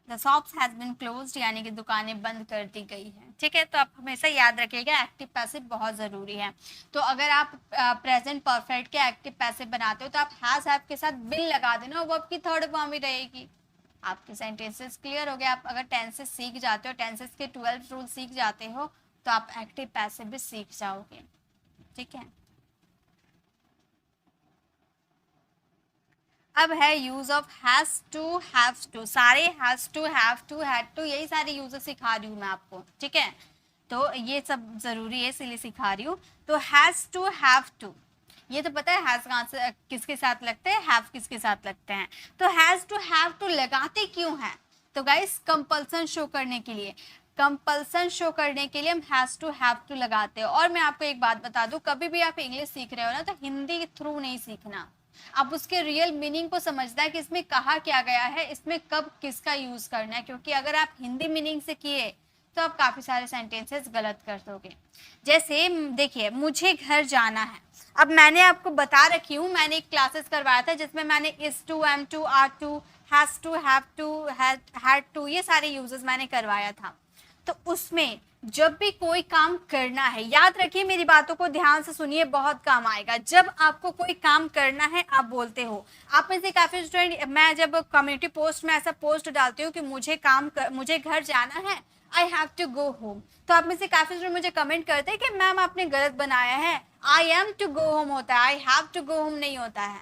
the shops has been closed यानी कि दुकानें बंद कर दी गई हैं, ठीक है। तो आप हमेशा याद रखिएगा एक्टिव पैसिव बहुत ज़रूरी है। तो अगर आप प्रेजेंट परफेक्ट के एक्टिव पैसिव बनाते हो तो आप हैव के साथ बिन लगा देना, वो आपकी थर्ड फॉर्म ही रहेगी। आपके सेंटेंसेस क्लियर हो गए। आप अगर टेंसेस सीख जाते हो, टेंसेस के 12 रूल सीख जाते हो तो आप एक्टिव पैसिव भी सीख जाओगे, ठीक है। अब है use of has to, have to, सारे has to, have to, had to, यही सारे यूजेस सिखा रही हूँ मैं आपको, ठीक है। तो ये सब जरूरी है इसलिए सिखा रही हूँ। तो हैज टू, हैव टू, ये तो पता है हैज कहाँ से किसके साथ लगते हैं, हैव किसके साथ लगते हैं। तो हैज टू, हैव टू लगाते क्यों हैं, तो गाइस कंपल्सन शो करने के लिए, कंपल्सन शो करने के लिए हम हैज टू, हैव टू लगाते हैं। और मैं आपको एक बात बता दूं, कभी भी आप इंग्लिश सीख रहे हो ना तो हिंदी के थ्रू नहीं सीखना, आप उसके रियल मीनिंग को समझना है कि इसमें कहा क्या गया है, इसमें कब किसका यूज करना है, क्योंकि अगर आप हिंदी मीनिंग से किए तो आप काफी सारे सेंटेंसेस गलत कर दोगे। जैसे देखिए मुझे घर जाना है, अब मैंने आपको बता रखी हूँ, मैंने एक क्लासेस करवाया था जिसमें मैंने is to, am to, are to, has to, have to, had to, ये सारे यूजेस मैंने करवाया था। तो उसमें जब भी कोई काम करना है, याद रखिए मेरी बातों को ध्यान से सुनिए, बहुत काम आएगा। जब आपको कोई काम करना है आप बोलते हो, आप में से काफी स्टूडेंट, मैं जब कम्युनिटी पोस्ट में ऐसा पोस्ट डालती हूँ कि मुझे घर जाना है, I have to go home, तो आप में से काफी स्टूडेंट मुझे कमेंट करते हैं कि मैम आपने गलत बनाया है, I am to go home होता है, I have to go home नहीं होता है।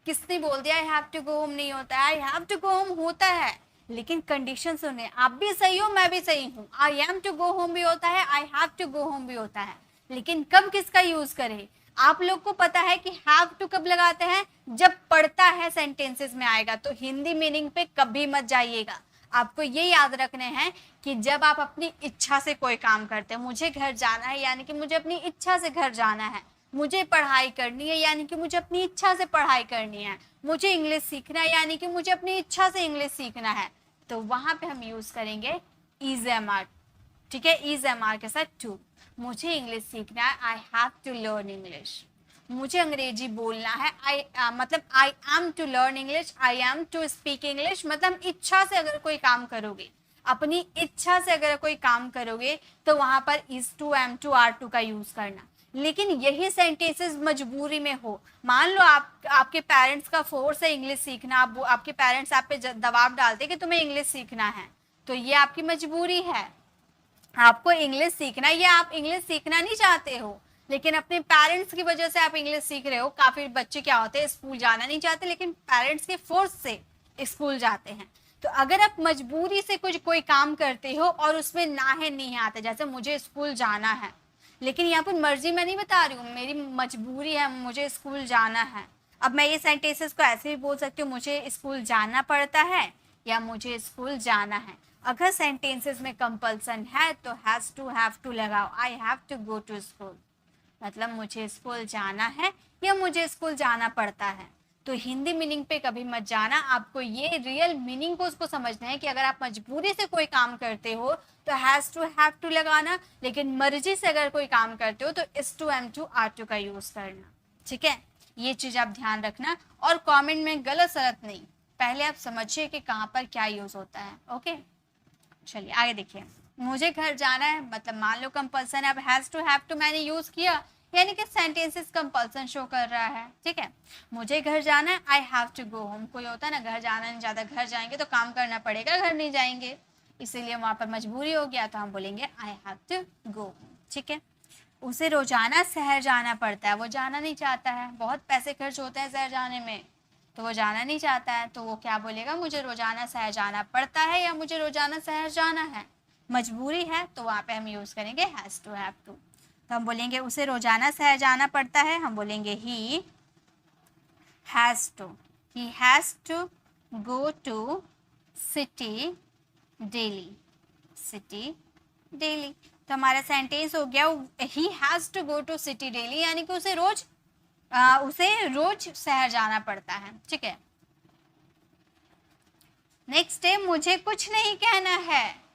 किसने बोल दिया I have to go home नहीं होता है, I have to go home होता है, लेकिन कंडीशन सुने, आप भी सही हो मैं भी सही हूँ, I am to go home भी होता है, I have to go home भी होता है, लेकिन कब किसका यूज करें। आप लोग को पता है कि हैव टू कब लगाते हैं, जब पढ़ता है सेंटेंसेस में आएगा, तो हिंदी मीनिंग पे कभी मत जाइएगा। आपको ये याद रखने हैं कि जब आप अपनी इच्छा से कोई काम करते हैं, मुझे घर जाना है यानी कि मुझे अपनी इच्छा से घर जाना है, मुझे पढ़ाई करनी है यानी कि मुझे अपनी इच्छा से पढ़ाई करनी है, मुझे इंग्लिश सीखना है यानी कि मुझे अपनी इच्छा से इंग्लिश सीखना है, तो वहां पे हम यूज करेंगे इज एम आर, ठीक है, इज एम आर के साथ टू। मुझे इंग्लिश सीखना है, I have to learn English, मुझे अंग्रेजी बोलना है, मतलब I am to learn English, I am to speak English, मतलब इच्छा से अगर कोई काम करोगे, अपनी इच्छा से अगर कोई काम करोगे तो वहां पर is to, am to, are to का यूज करना। लेकिन यही सेंटेंसेस मजबूरी में हो, मान लो आपके पेरेंट्स का फोर्स है इंग्लिश सीखना, आपके पेरेंट्स आप पे दबाव डालते कि तुम्हें इंग्लिश सीखना है, तो ये आपकी मजबूरी है, आपको इंग्लिश सीखना है, या आप इंग्लिश सीखना नहीं चाहते हो लेकिन अपने पेरेंट्स की वजह से आप इंग्लिश सीख रहे हो। काफी बच्चे क्या होते हैं स्कूल जाना नहीं चाहते लेकिन पेरेंट्स के फोर्स से स्कूल जाते हैं। तो अगर आप मजबूरी से कोई काम करते हो और उसमें ना है नहीं आता, जैसे मुझे स्कूल जाना है, लेकिन यहाँ पर मर्जी मैं नहीं बता रही हूँ, मेरी मजबूरी है, मुझे स्कूल जाना है। अब मैं ये सेंटेंसेस को ऐसे भी बोल सकती हूँ, मुझे स्कूल जाना पड़ता है या मुझे स्कूल जाना है। अगर सेंटेंसेस में कंपल्सन है तो हैज टू, हैव टू लगाओ, I have to go to school, मतलब मुझे स्कूल जाना है या मुझे स्कूल जाना पड़ता है। तो हिंदी मीनिंग पे कभी मत जाना, आपको ये रियल मीनिंग को उसको समझना है कि अगर आप मजबूरी से कोई काम करते हो तो हैज टू, हैव टू लगाना, लेकिन मर्जी से अगर कोई काम करते हो तो is to, am to, are to का यूज करना, ठीक है। ये चीज आप ध्यान रखना और कमेंट में गलत सलत नहीं, पहले आप समझिए कि कहाँ पर क्या यूज होता है। ओके चलिए आगे देखिए, मुझे घर जाना है, मतलब मान लो कंपल्सन है, अब हैज टू, हैव टू मैंने यूज किया यानी कि सेंटेंसेस कंपल्सन शो कर रहा है, ठीक है। मुझे घर जाना है, I have to go home, कोई होता है ना घर जाना नहीं चाहता, घर जाएंगे तो काम करना पड़ेगा, घर नहीं जाएंगे, इसीलिए वहाँ पर मजबूरी हो गया, तो हम बोलेंगे आई हैव टू गो। ठीक है, उसे रोजाना शहर जाना पड़ता है, वो जाना नहीं चाहता है, बहुत पैसे खर्च होते हैं शहर जाने में, तो वो जाना नहीं चाहता है, तो वो क्या बोलेगा, मुझे रोजाना शहर जाना पड़ता है या मुझे रोजाना शहर जाना है। मजबूरी है तो वहाँ पे हम यूज़ करेंगे हैज़ टू, हैव टू। तो हम बोलेंगे उसे रोजाना शहर जाना पड़ता है, हम बोलेंगे he has to, he has to go to city daily, city daily. तो हमारा सेंटेंस हो गया he has to go to city daily, यानी कि उसे रोज शहर जाना पड़ता है। ठीक है, नेक्स्ट है मुझे कुछ नहीं कहना है,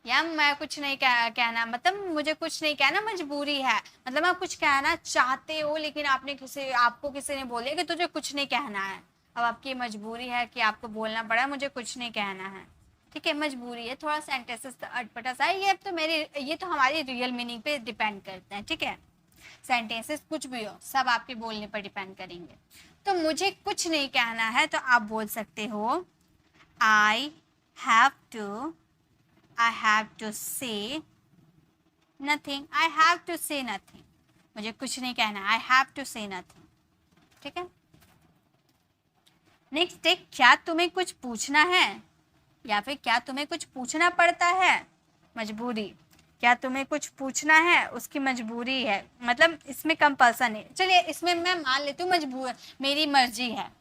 या मैं कुछ नहीं कहना, मतलब मुझे कुछ नहीं कहना मजबूरी है, मतलब आप कुछ कहना चाहते हो लेकिन आपको किसी ने बोला कि तुझे कुछ नहीं कहना है, अब आपकी मजबूरी है कि आपको बोलना पड़ा मुझे कुछ नहीं कहना है। ठीक है, मजबूरी है, थोड़ा सेंटेंसेस अटपटा सा है, ये तो हमारी रियल मीनिंग पे डिपेंड करते हैं। ठीक है, सेंटेंसेस कुछ भी हो, सब आपके बोलने पर डिपेंड करेंगे। तो मुझे कुछ नहीं कहना है, तो आप बोल सकते हो आई हैव टू से नथिंग, आई हैव टू से नथिंग, मुझे कुछ नहीं कहना, आई हैव टू से नथिंग। ठीक है, नेक्स्ट है क्या तुम्हें कुछ पूछना है, या फिर क्या तुम्हें कुछ पूछना पड़ता है, मजबूरी, क्या तुम्हें कुछ पूछना है उसकी मजबूरी है, मतलब इसमें कंपल्सन है। चलिए इसमें मैं मान लेती हूँ मजबूर, मेरी मर्जी है,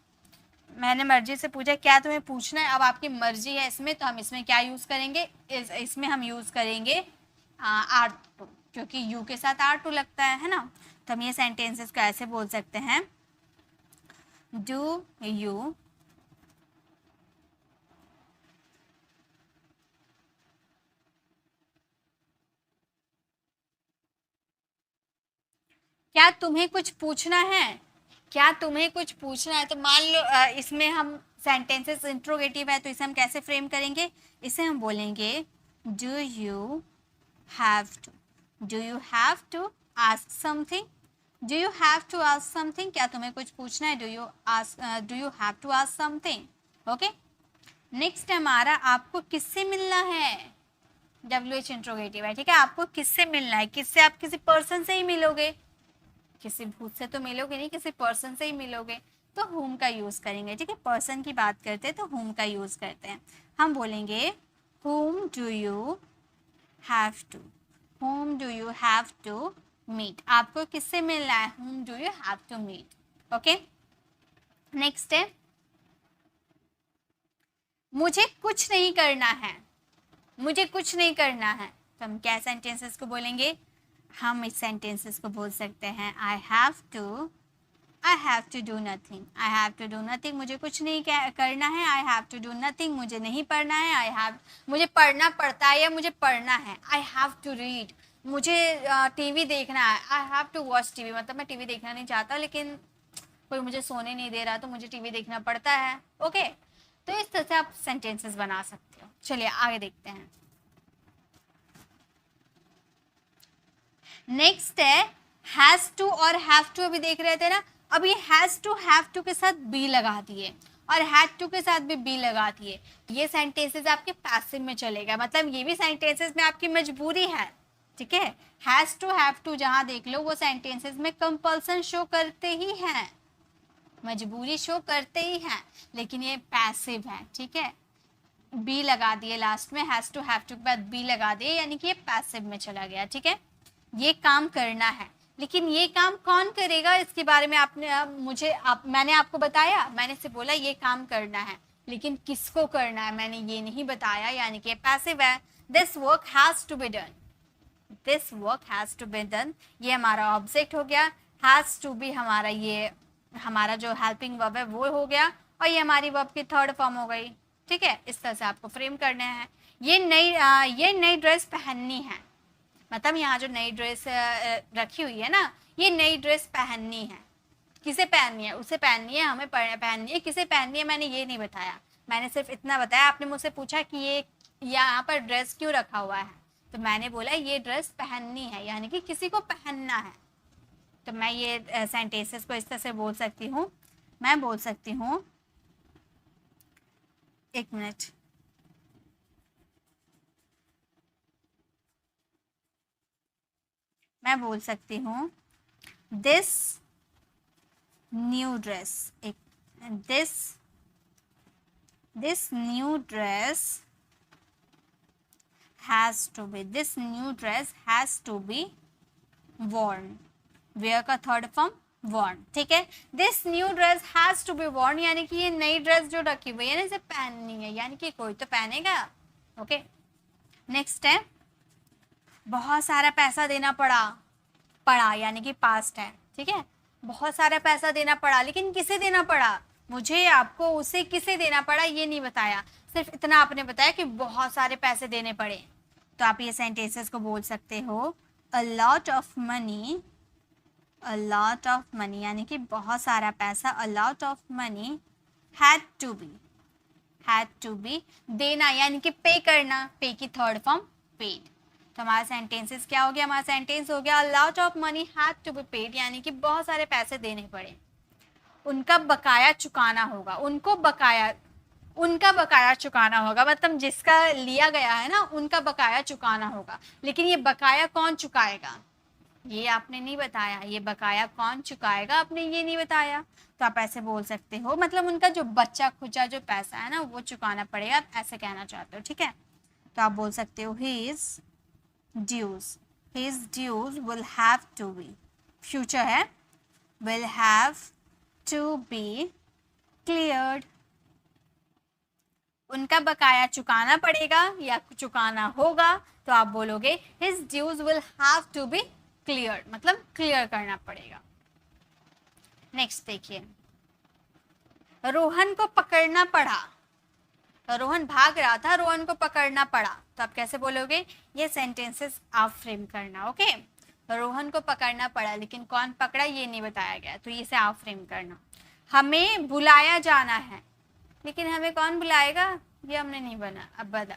मैंने मर्जी से पूछा क्या तुम्हें पूछना है, अब आपकी मर्जी है इसमें, तो हम इसमें क्या यूज़ करेंगे, इसमें हम यूज़ करेंगे आर टू, क्योंकि यू के साथ आर टू लगता है ना। तो हम ये सेंटेंसेस को ऐसे बोल सकते हैं, डू यू क्या तुम्हें कुछ पूछना है, क्या तुम्हें कुछ पूछना है। तो मान लो इसमें हम सेंटेंसेस इंट्रोगेटिव है, तो इसे हम कैसे फ्रेम करेंगे, इसे हम बोलेंगे do you have to ask something, do you have to ask something, क्या तुम्हें कुछ पूछना है, do you have to ask something. Okay, next हमारा आपको किससे मिलना है, WH इंट्रोगेटिव है। ठीक है, आपको किससे मिलना है, किससे, आप किसी पर्सन से ही मिलोगे, किसी भूत से तो मिलोगे नहीं, किसी पर्सन से ही मिलोगे, तो whom का यूज करेंगे। ठीक है, पर्सन की बात करते हैं तो whom का यूज करते हैं, हम बोलेंगे whom do you have to meet, आपको किससे मिलना है, whom do you have to meet। Okay, next है मुझे कुछ नहीं करना है, मुझे कुछ नहीं करना है, तो हम क्या सेंटेंसेस को बोलेंगे, हम इस सेंटेंसेस को बोल सकते हैं I have to do nothing, मुझे कुछ नहीं करना है, I have to do nothing, मुझे नहीं पढ़ना है, मुझे पढ़ना पड़ता है या मुझे पढ़ना है, आई हैव टू रीड, मुझे टीवी देखना है, I have to watch TV, मतलब मैं टीवी देखना नहीं चाहता लेकिन कोई मुझे सोने नहीं दे रहा तो मुझे टीवी देखना पड़ता है। ओके, तो इस तरह से आप सेंटेंसेस बना सकते हो। चलिए आगे देखते हैं, नेक्स्ट है हैज टू और हैव टू, अभी देख रहे थे ना, अब ये हैज टू हैव टू के साथ बी लगा दिए और हैड टू के साथ भी बी लगा दिए, ये सेंटेंसेस आपके पैसिव में चलेगा, मतलब ये भी सेंटेंसेस में आपकी मजबूरी है। ठीक है, हैज टू हैव टू जहां देख लो वो सेंटेंसेस में कंपल्सन शो करते ही हैं, मजबूरी शो करते ही हैं, लेकिन ये पैसिव है। ठीक है, बी लगा दिए लास्ट में, हैज टू हैव टू के बाद बी लगा दिए, यानी कि ये पैसिव में चला गया। ठीक है, ये काम करना है, लेकिन ये काम कौन करेगा इसके बारे में मैंने आपको बताया, मैंने से बोला ये काम करना है, लेकिन किसको करना है मैंने ये नहीं बताया, यानी कि पैसिव है। This work has to be done, ये हमारा ऑब्जेक्ट हो गया, हैज टू बी हमारा जो हेल्पिंग वर्ब है वो हो गया, और ये हमारी वर्ब की थर्ड फॉर्म हो गई। ठीक है, इस तरह से आपको फ्रेम करना है। ये नई ड्रेस पहननी है, मतलब यहाँ जो नई ड्रेस रखी हुई है ना, ये नई ड्रेस पहननी है, किसे पहननी है, उसे पहननी है, हमें पहननी है, किसे पहननी है मैंने ये नहीं बताया, मैंने सिर्फ इतना बताया। आपने मुझसे पूछा कि ये यहाँ पर ड्रेस क्यों रखा हुआ है, तो मैंने बोला ये ड्रेस पहननी है, यानी कि किसी को पहनना है। तो मैं ये सेंटेंसेस को इस तरह से बोल सकती हूँ, मैं बोल सकती हूँ, एक मिनट, मैं बोल सकती हूँ दिस न्यू ड्रेस, एक this new dress has to be, this new dress has to be worn, wear का थर्ड फॉर्म worn, ठीक है। This new dress has to be worn यानी कि ये नई ड्रेस जो रखी हुई है ना, इसे पहननी है, यानी कि कोई तो पहनेगा। ओके, नेक्स्ट है बहुत सारा पैसा देना पड़ा यानी कि पास्ट है, ठीक है। बहुत सारा पैसा देना पड़ा, लेकिन किसे देना पड़ा, मुझे, आपको, उसे, किसे देना पड़ा ये नहीं बताया, सिर्फ इतना आपने बताया कि बहुत सारे पैसे देने पड़े। तो आप ये सेंटेंसेस को बोल सकते हो a lot of money यानी कि बहुत सारा पैसा, a lot of money had to be देना यानी कि पे करना, पे की थर्ड फॉर्म पेड। तो हमारा सेंटेंसेस क्या हो गया, हमारा सेंटेंस हो गया a lot of money had to be paid यानी कि बहुत सारे पैसे देने पड़े, उनका बकाया चुकाना होगा, उनका बकाया चुकाना होगा, मतलब जिसका लिया गया है ना उनका बकाया चुकाना होगा। लेकिन ये बकाया कौन चुकाएगा ये आपने नहीं बताया, ये बकाया कौन चुकाएगा आपने ये नहीं बताया। तो आप ऐसे बोल सकते हो, मतलब उनका जो बच्चा खुचा जो पैसा है ना वो चुकाना पड़ेगा, आप ऐसे कहना चाहते हो, ठीक है। तो आप बोल सकते हो his dues will have to be, future है, will have to be cleared, उनका बकाया चुकाना पड़ेगा या चुकाना होगा। तो आप बोलोगे his dues will have to be cleared, मतलब क्लियर करना पड़ेगा। नेक्स्ट देखिए, रोहन को पकड़ना पड़ा, रोहन भाग रहा था, रोहन को पकड़ना पड़ा। तो आप कैसे बोलोगे, ये सेंटेंसेस आप फ्रेम करना। ओके, रोहन को पकड़ना पड़ा, लेकिन कौन पकड़ा ये नहीं बताया गया, तो इसे आप फ्रेम करना। हमें बुलाया जाना है, लेकिन हमें कौन बुलाएगा ये हमने नहीं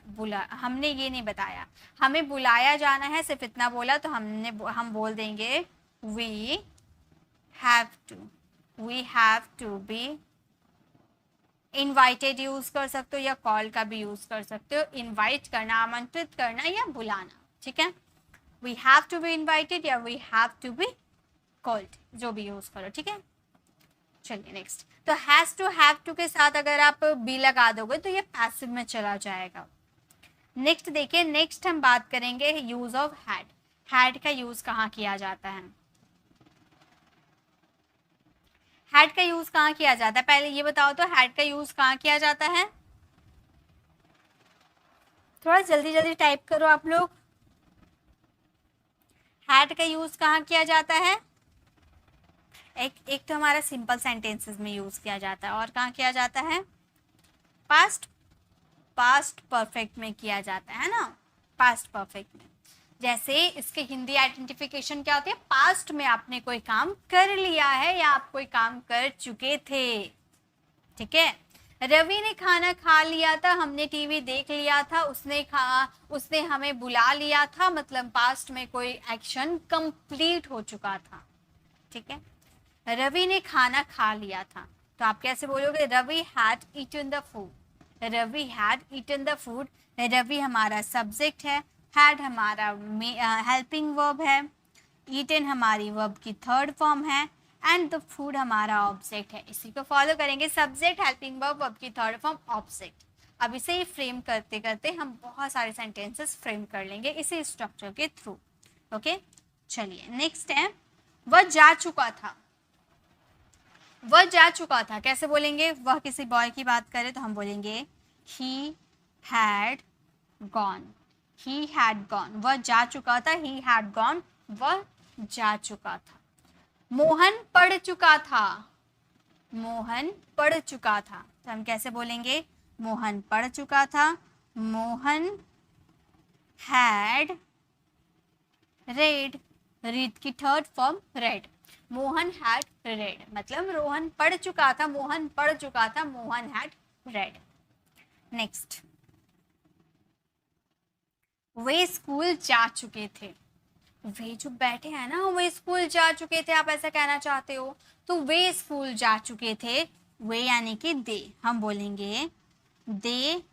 बुला, हमने ये नहीं बताया। हमें बुलाया जाना है, सिर्फ इतना बोला, तो हम बोल देंगे we have to be invited use कर सकते हो या कॉल का भी यूज कर सकते हो। इनवाइट करना, आमंत्रित करना या बुलाना, ठीक है। We have to be invited या we have to be called, जो भी यूज करो, ठीक है। चलिए नेक्स्ट, तो हैव टू के साथ अगर आप बी लगा दोगे तो ये पैसिव में चला जाएगा। नेक्स्ट देखिए, नेक्स्ट हम बात करेंगे यूज ऑफ हैड का यूज कहाँ किया जाता है। हैड का यूज कहाँ किया जाता है, पहले ये बताओ तो हैड का यूज कहाँ किया जाता है। थोड़ा जल्दी जल्दी टाइप करो आप लोग। हैड का यूज कहाँ किया जाता है, एक तो हमारा सिंपल सेंटेंसेस में यूज किया जाता है, और कहाँ किया जाता है, पास्ट परफेक्ट में किया जाता है ना, पास्ट परफेक्ट में। जैसे इसके हिंदी आइडेंटिफिकेशन क्या होती है, पास्ट में आपने कोई काम कर लिया है या आप कोई काम कर चुके थे, ठीक है। रवि ने खाना खा लिया था, हमने टीवी देख लिया था, उसने हमें बुला लिया था, मतलब पास्ट में कोई एक्शन कंप्लीट हो चुका था, ठीक है। रवि ने खाना खा लिया था, तो आप कैसे बोलोगे, Ravi had eaten the food, Ravi had eaten the food. Ravi हमारा सब्जेक्ट है, हैड हमारा हेल्पिंग वर्ब है, ईटन हमारी वर्ब की थर्ड फॉर्म है, एंड द फूड हमारा ऑब्जेक्ट है। इसी को फॉलो करेंगे, सब्जेक्ट, हेल्पिंग वर्ब, वर्ब की थर्ड फॉर्म, ऑब्जेक्ट। अब इसे फ्रेम करते करते हम बहुत सारे सेंटेंसेस फ्रेम कर लेंगे इसी स्ट्रक्चर के थ्रू। ओके, चलिए नेक्स्ट है, वह जा चुका था, वह जा चुका था कैसे बोलेंगे, वह किसी बॉय की बात करें तो हम बोलेंगे he had gone, वह जा चुका था, he had gone, वह जा चुका था। मोहन पढ़ चुका था, तो हम कैसे बोलेंगे, मोहन पढ़ चुका था, मोहन had read, रीड की third form red, Mohan had read, मतलब रोहन पढ़ चुका था, मोहन पढ़ चुका था, Mohan had read. Next, way school जा चुके थे, वे जो बैठे हैं ना वे स्कूल जा चुके थे, आप ऐसा कहना चाहते हो, तो वे स्कूल जा चुके थे, वे यानी कि दे, हम बोलेंगे they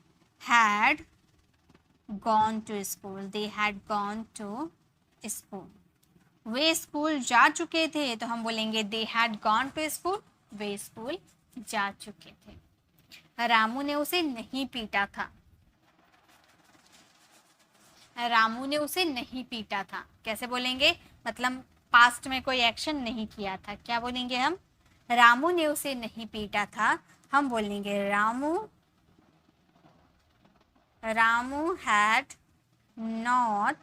had gone to school, they had gone to school. वे स्कूल जा चुके थे, तो हम बोलेंगे they had gone to school, वे स्कूल जा चुके थे। रामू ने उसे नहीं पीटा था, रामू ने उसे नहीं पीटा था, कैसे बोलेंगे, मतलब पास्ट में कोई एक्शन नहीं किया था, क्या बोलेंगे हम, रामू ने उसे नहीं पीटा था, हम बोलेंगे रामू हैड नॉट,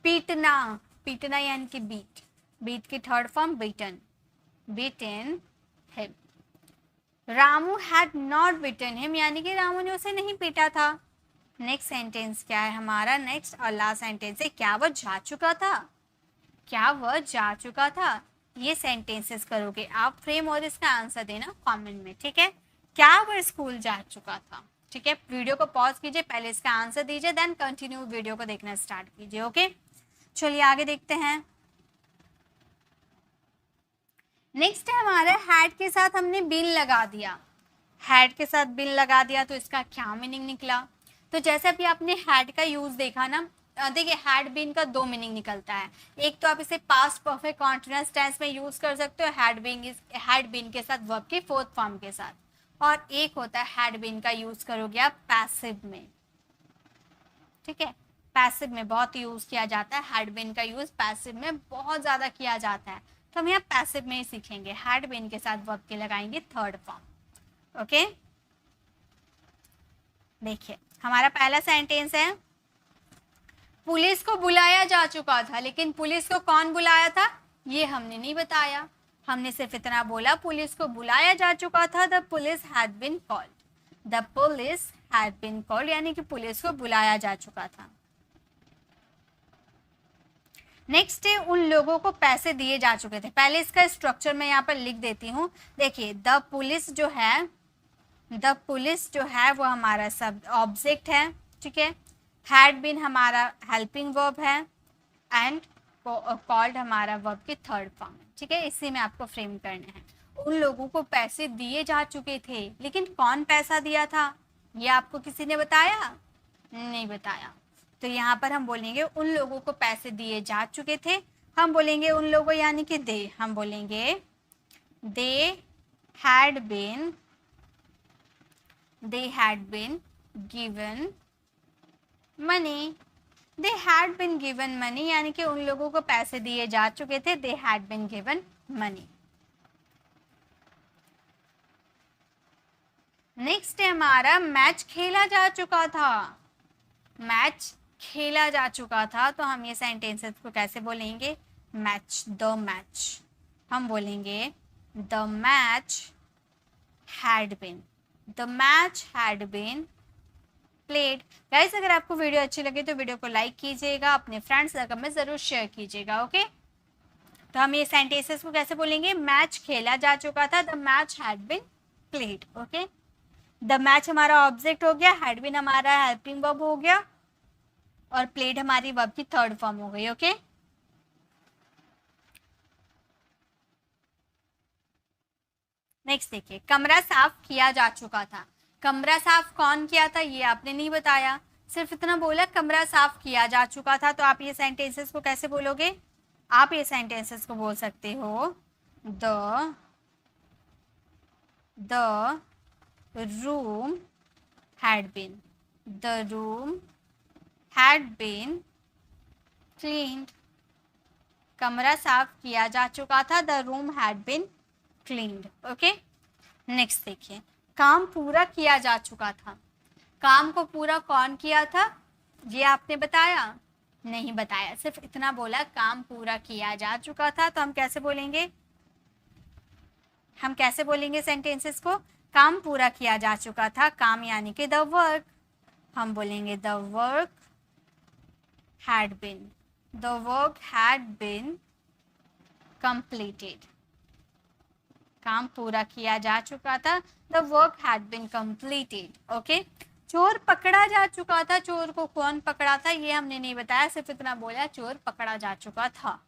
पीटना, पीटना यानी कि बीट, बीट की third form beaten, beaten him. Ramu had not beaten him यानी कि रामू ने उसे नहीं पीटा था। नेक्स्ट सेंटेंस क्या है हमारा, नेक्स्ट और लास्ट सेंटेंस है क्या वह जा चुका था, क्या वह जा चुका था। ये सेंटेंसेस करोगे आप फ्रेम और इसका आंसर देना कमेंट में, ठीक है। क्या वह स्कूल जा चुका था, ठीक है। वीडियो को पॉज कीजिए, पहले इसका आंसर दीजिए, देन कंटिन्यू वीडियो को देखना स्टार्ट कीजिए, ओके। चलिए आगे देखते हैं। नेक्स्ट है हमारा हैड के साथ हमने बिन लगा दिया, हैड के साथ बिन लगा दिया तो इसका क्या मीनिंग निकला। तो जैसे अभी आपने हैड का यूज देखा ना, देखिए हैड बीन का दो मीनिंग निकलता है। एक तो आप इसे पास्ट परफेक्ट कॉन्टिन्यूअस टेंस में यूज कर सकते हो हैड बीन के साथ वर्ब के फोर्थ फॉर्म के साथ, और एक होता है हैड बीन का यूज करोगे आप पैसिव में, ठीक है। पैसिव में बहुत यूज किया जाता है, हैड बीन का यूज पैसिव में बहुत ज्यादा किया जाता है, तो हम यहाँ पैसिव में ही सीखेंगे। हैड बीन के साथ वर्ब के लगाएंगे थर्ड फॉर्म, ओके। देखिए हमारा पहला सेंटेंस है पुलिस को बुलाया जा चुका था, लेकिन पुलिस को कौन बुलाया था ये हमने नहीं बताया, हमने सिर्फ इतना बोला पुलिस को बुलाया जा चुका था, the police had been called, the police had been called यानी कि पुलिस को बुलाया जा चुका था। नेक्स्ट है उन लोगों को पैसे दिए जा चुके थे, पहले इसका स्ट्रक्चर मैं यहाँ पर लिख देती हूँ। देखिए द पुलिस जो है वो हमारा सब ऑब्जेक्ट है, ठीक है। हैड बीन हमारा हेल्पिंग वर्ब है, एंड कॉल्ड हमारा वर्ब की थर्ड फॉर्म है, ठीक है। इसी में आपको फ्रेम करना है। उन लोगों को पैसे दिए जा चुके थे, लेकिन कौन पैसा दिया था ये आपको किसी ने बताया, नहीं बताया, तो यहाँ पर हम बोलेंगे उन लोगों को पैसे दिए जा चुके थे, हम बोलेंगे उन लोगों यानी कि दे, हम बोलेंगे they had been given money, they had been given money यानी कि उन लोगों को पैसे दिए जा चुके थे, they had been given money. Next है हमारा मैच खेला जा चुका था, मैच खेला जा चुका था, तो हम ये सेंटेंसेस को कैसे बोलेंगे, मैच, द मैच, हम बोलेंगे the match had been played. Guys अगर आपको वीडियो अच्छी लगे तो वीडियो को लाइक कीजिएगा, अपने फ्रेंड्स सर्कल में जरूर शेयर कीजिएगा, ओके। तो हम ये सेंटेंसेस को कैसे बोलेंगे, मैच खेला जा चुका था, the match had been played, okay. The match हमारा ऑब्जेक्ट हो गया, हैड बीन हमारा हेल्पिंग वर्ब हो गया, और प्लेड हमारी वर्ब की थर्ड फॉर्म हो गई, ओके। नेक्स्ट देखिए कमरा साफ किया जा चुका था, कमरा साफ कौन किया था ये आपने नहीं बताया, सिर्फ इतना बोला कमरा साफ किया जा चुका था, तो आप ये सेंटेंसेस को कैसे बोलोगे, आप ये सेंटेंसेस को बोल सकते हो the room had been cleaned, कमरा साफ किया जा चुका था, the room had been cleaned, okay. Next देखिए काम पूरा किया जा चुका था, काम को पूरा कौन किया था ये आपने बताया, नहीं बताया, सिर्फ इतना बोला काम पूरा किया जा चुका था, तो हम कैसे बोलेंगे सेंटेंसेस को, काम पूरा किया जा चुका था, काम यानी कि द वर्क, हम बोलेंगे the work had been completed, काम पूरा किया जा चुका था, the work had been completed, okay. चोर पकड़ा जा चुका था, चोर को कौन पकड़ा था ये हमने नहीं बताया, सिर्फ इतना बोला चोर पकड़ा जा चुका था,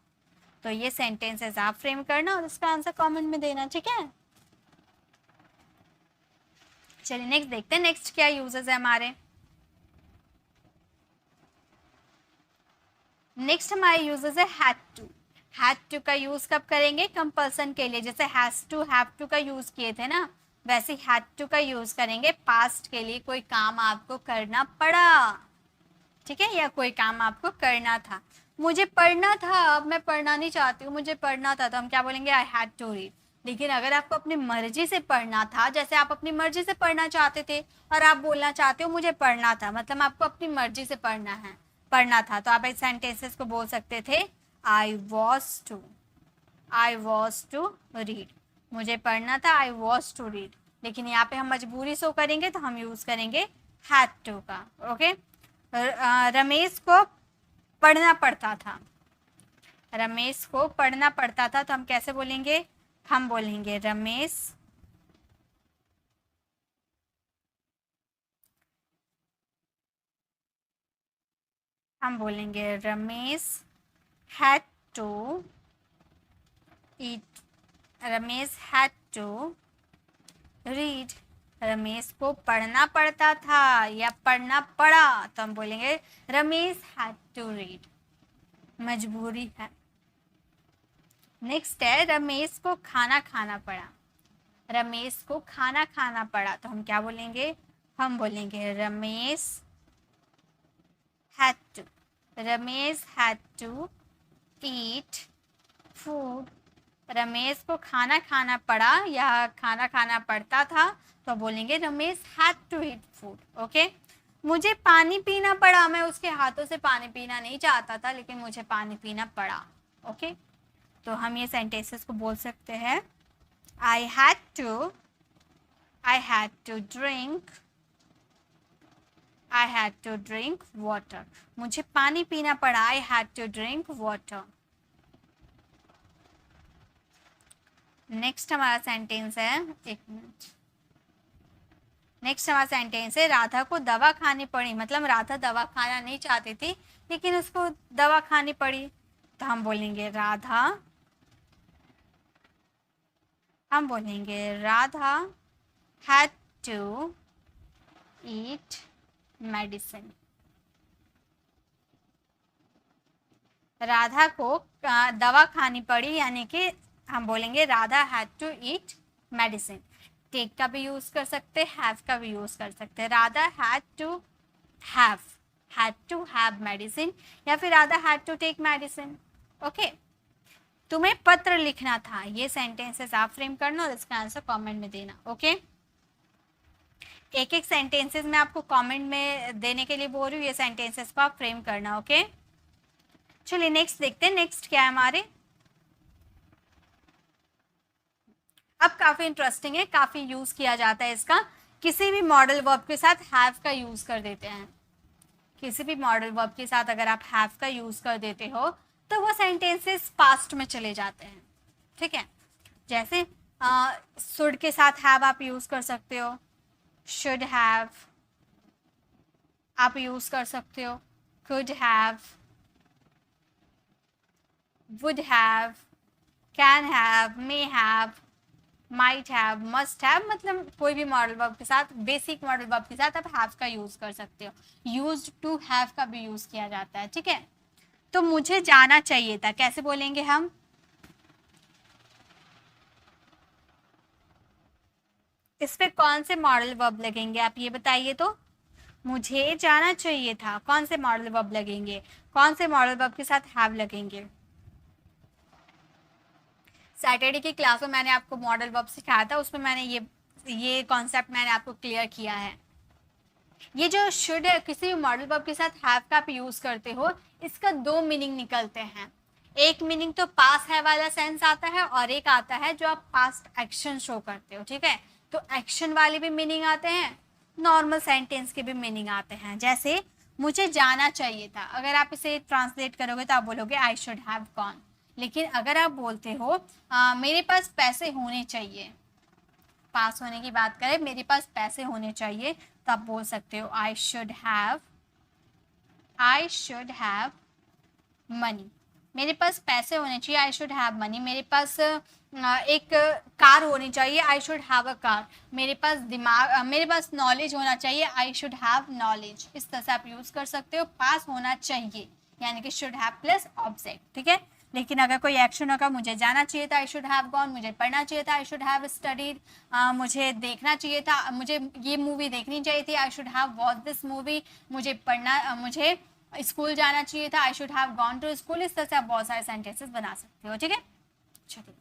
तो ये सेंटेंसेस आप फ्रेम करना और इसका आंसर कमेंट में देना, ठीक है। चलिए नेक्स्ट देखते हैं, नेक्स्ट क्या यूजेस है हमारे। नेक्स्ट हमारे यूजेस है हैड टू, हैड टू का यूज कब करेंगे? कंपल्सन के लिए, जैसे हैज टू, हैव टू का यूज किए थे ना, वैसे हैड टू का यूज करेंगे पास्ट के लिए, कोई काम आपको करना पड़ा, ठीक है, या कोई काम आपको करना था। मुझे पढ़ना था, अब मैं पढ़ना नहीं चाहती हूँ, मुझे पढ़ना था, तो हम क्या बोलेंगे? I had to read. लेकिन अगर आपको अपनी मर्जी से पढ़ना था, जैसे आप अपनी मर्जी से पढ़ना चाहते थे और आप बोलना चाहते हो मुझे पढ़ना था, मतलब आपको अपनी मर्जी से पढ़ना है, पढ़ना था, तो आप इस सेंटेंसेस को बोल सकते थे आई वॉज टू रीड। मुझे पढ़ना था, आई वॉज टू रीड। लेकिन यहाँ पे हम मजबूरी से करेंगे तो हम यूज करेंगे हैड टू का। ओके, रमेश को पढ़ना पड़ता था, रमेश को पढ़ना पड़ता था, तो हम कैसे बोलेंगे? हम बोलेंगे Ramesh had to eat, Ramesh had to read। Ramesh को पढ़ना पड़ता था या पढ़ना पड़ा, तो हम बोलेंगे रमेश had to read, मजबूरी है। नेक्स्ट है रमेश को खाना खाना पड़ा, रमेश को खाना खाना पड़ा, तो हम क्या बोलेंगे? हम बोलेंगे Ramesh had to eat food। Ramesh को खाना खाना पड़ा या खाना खाना पड़ता था, तो बोलेंगे Ramesh had to eat food। Okay, मुझे पानी पीना पड़ा, मैं उसके हाथों से पानी पीना नहीं चाहता था, लेकिन मुझे पानी पीना पड़ा। ओके, तो हम ये सेंटेंसेस को बोल सकते हैं I had to drink water। मुझे पानी पीना पड़ा, I had to drink water। Next हमारा सेंटेंस है, एक मिनट, नेक्स्ट हमारा सेंटेंस है राधा को दवा खानी पड़ी, मतलब राधा दवा खाना नहीं चाहती थी लेकिन उसको दवा खानी पड़ी, तो हम बोलेंगे Radha had to eat medicine। Radha को दवा खानी पड़ी, यानी कि हम बोलेंगे Radha had to eat medicine। Take का भी यूज कर सकते हैं, हैव का भी यूज कर सकते हैं। Radha had to have medicine या फिर Radha had to take medicine। Okay, तुम्हें पत्र लिखना था, ये सेंटेंसेस आप फ्रेम करना और इसका आंसर कमेंट में देना। ओके, एक एक सेंटेंसेस में आपको कमेंट में देने के लिए बोल रही हूँ, ये सेंटेंसेस को आप फ्रेम करना। ओके, चलिए नेक्स्ट देखते हैं, नेक्स्ट क्या है हमारे। अब काफी इंटरेस्टिंग है, काफी यूज किया जाता है इसका, किसी भी मॉडल वर्ब के साथ हैव का यूज कर देते हैं। किसी भी मॉडल वर्ब के साथ अगर आप हैव का यूज कर देते हो तो वो सेंटेंसेस पास्ट में चले जाते हैं। ठीक है, जैसे शुड के साथ हैव आप यूज कर सकते हो, शुड हैव आप यूज कर सकते हो, could have, would have, can have, may have, might have, must have, मतलब कोई भी मॉडल वर्ब के साथ, बेसिक मॉडल वर्ब के साथ आप हैव का यूज कर सकते हो। यूज्ड टू हैव का भी यूज किया जाता है। ठीक है, तो मुझे जाना चाहिए था, कैसे बोलेंगे हम? इस पे कौन से मॉडल वर्ब लगेंगे आप ये बताइए तो। मुझे जाना चाहिए था, कौन से मॉडल वर्ब लगेंगे? कौन से मॉडल वर्ब के साथ हैव लगेंगे? सैटरडे की क्लास में मैंने आपको मॉडल वर्ब सिखाया था, उसमें मैंने ये कॉन्सेप्ट मैंने आपको क्लियर किया है। ये जो शुड है, किसी भी मॉडल वर्ब के साथ हैव का आप यूज करते हो, इसका दो मीनिंग निकलते हैं। एक मीनिंग तो पास है वाला सेंस आता है और एक आता है जो आप पास्ट एक्शन शो करते हो। ठीक है, तो एक्शन वाले भी मीनिंग आते हैं, नॉर्मल सेंटेंस के भी मीनिंग आते हैं। जैसे मुझे जाना चाहिए था, अगर आप इसे ट्रांसलेट करोगे तो आप बोलोगे आई शुड हैव गॉन। लेकिन अगर आप बोलते हो मेरे पास पैसे होने चाहिए, पास होने की बात करें, मेरे पास पैसे होने चाहिए, तो आप बोल सकते हो आई शुड हैव मनी। मेरे पास पैसे होने चाहिए, आई शुड हैव मनी। मेरे पास एक कार होनी चाहिए, आई शुड हैव अ कार। मेरे पास मेरे पास नॉलेज होना चाहिए, आई शुड हैव नॉलेज। इस तरह से आप यूज कर सकते हो, पास होना चाहिए यानी कि शुड हैव प्लस ऑब्जेक्ट। ठीक है, लेकिन अगर कोई एक्शन होगा, मुझे जाना चाहिए था, आई शुड हैव गॉन, मुझे पढ़ना चाहिए था, आई शुड हैव स्टडीड, मुझे देखना चाहिए था, मुझे ये मूवी देखनी चाहिए थी, I should have watch this movie, मुझे पढ़ना, मुझे स्कूल जाना चाहिए था, I should have gone to school. इस तरह से आप बहुत सारे सेंटेंसेस बना सकते हो, ठीक है। चलिए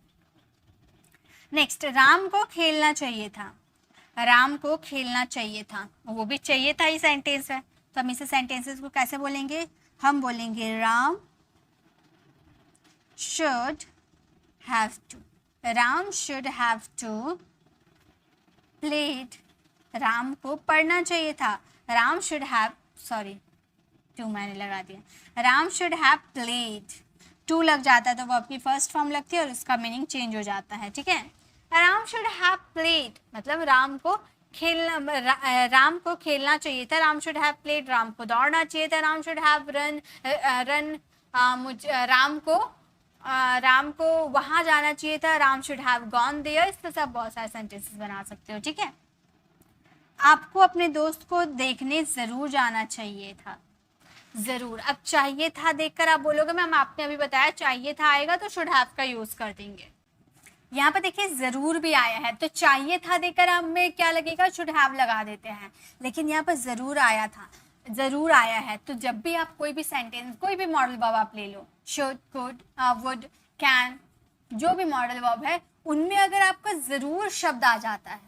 नेक्स्ट, राम को खेलना चाहिए था, राम को खेलना चाहिए था, वो भी चाहिए था ही सेंटेंस है, तो हम इसे सेंटेंसेस को कैसे बोलेंगे, हम बोलेंगे Ram should have to, Ram should have to played, Ram को पढ़ना चाहिए था, Ram should have, sorry to मैंने लगा दिया, Ram should have played, to लग जाता है तो वर्ब की फर्स्ट फॉर्म लगती है और उसका मीनिंग चेंज हो जाता है, ठीक है। राम शुड हैव प्लेड मतलब राम को राम को खेलना चाहिए था, Ram should have played, Ram को दौड़ना चाहिए था, Ram should have run Ram को वहां जाना चाहिए था, Ram should have gone there. इस तरह से आप बहुत सारे सेंटेंसेस बना सकते हो, ठीक है। आपको अपने दोस्त को देखने जरूर जाना चाहिए था, जरूर, अब चाहिए था देखकर आप बोलोगे मैम आपने अभी बताया चाहिए था आएगा तो शुड हैव का यूज कर देंगे। यहाँ पर देखिए जरूर भी आया है तो चाहिए था देकर हमें क्या लगेगा, शुड हैव लगा देते हैं, लेकिन यहाँ पर जरूर आया था, जरूर आया है, तो जब भी आप कोई भी सेंटेंस, कोई भी मॉडल वर्ब आप ले लो, शुड, कुड, वुड, कैन, जो भी मॉडल वर्ब है उनमें अगर आपका जरूर शब्द आ जाता है,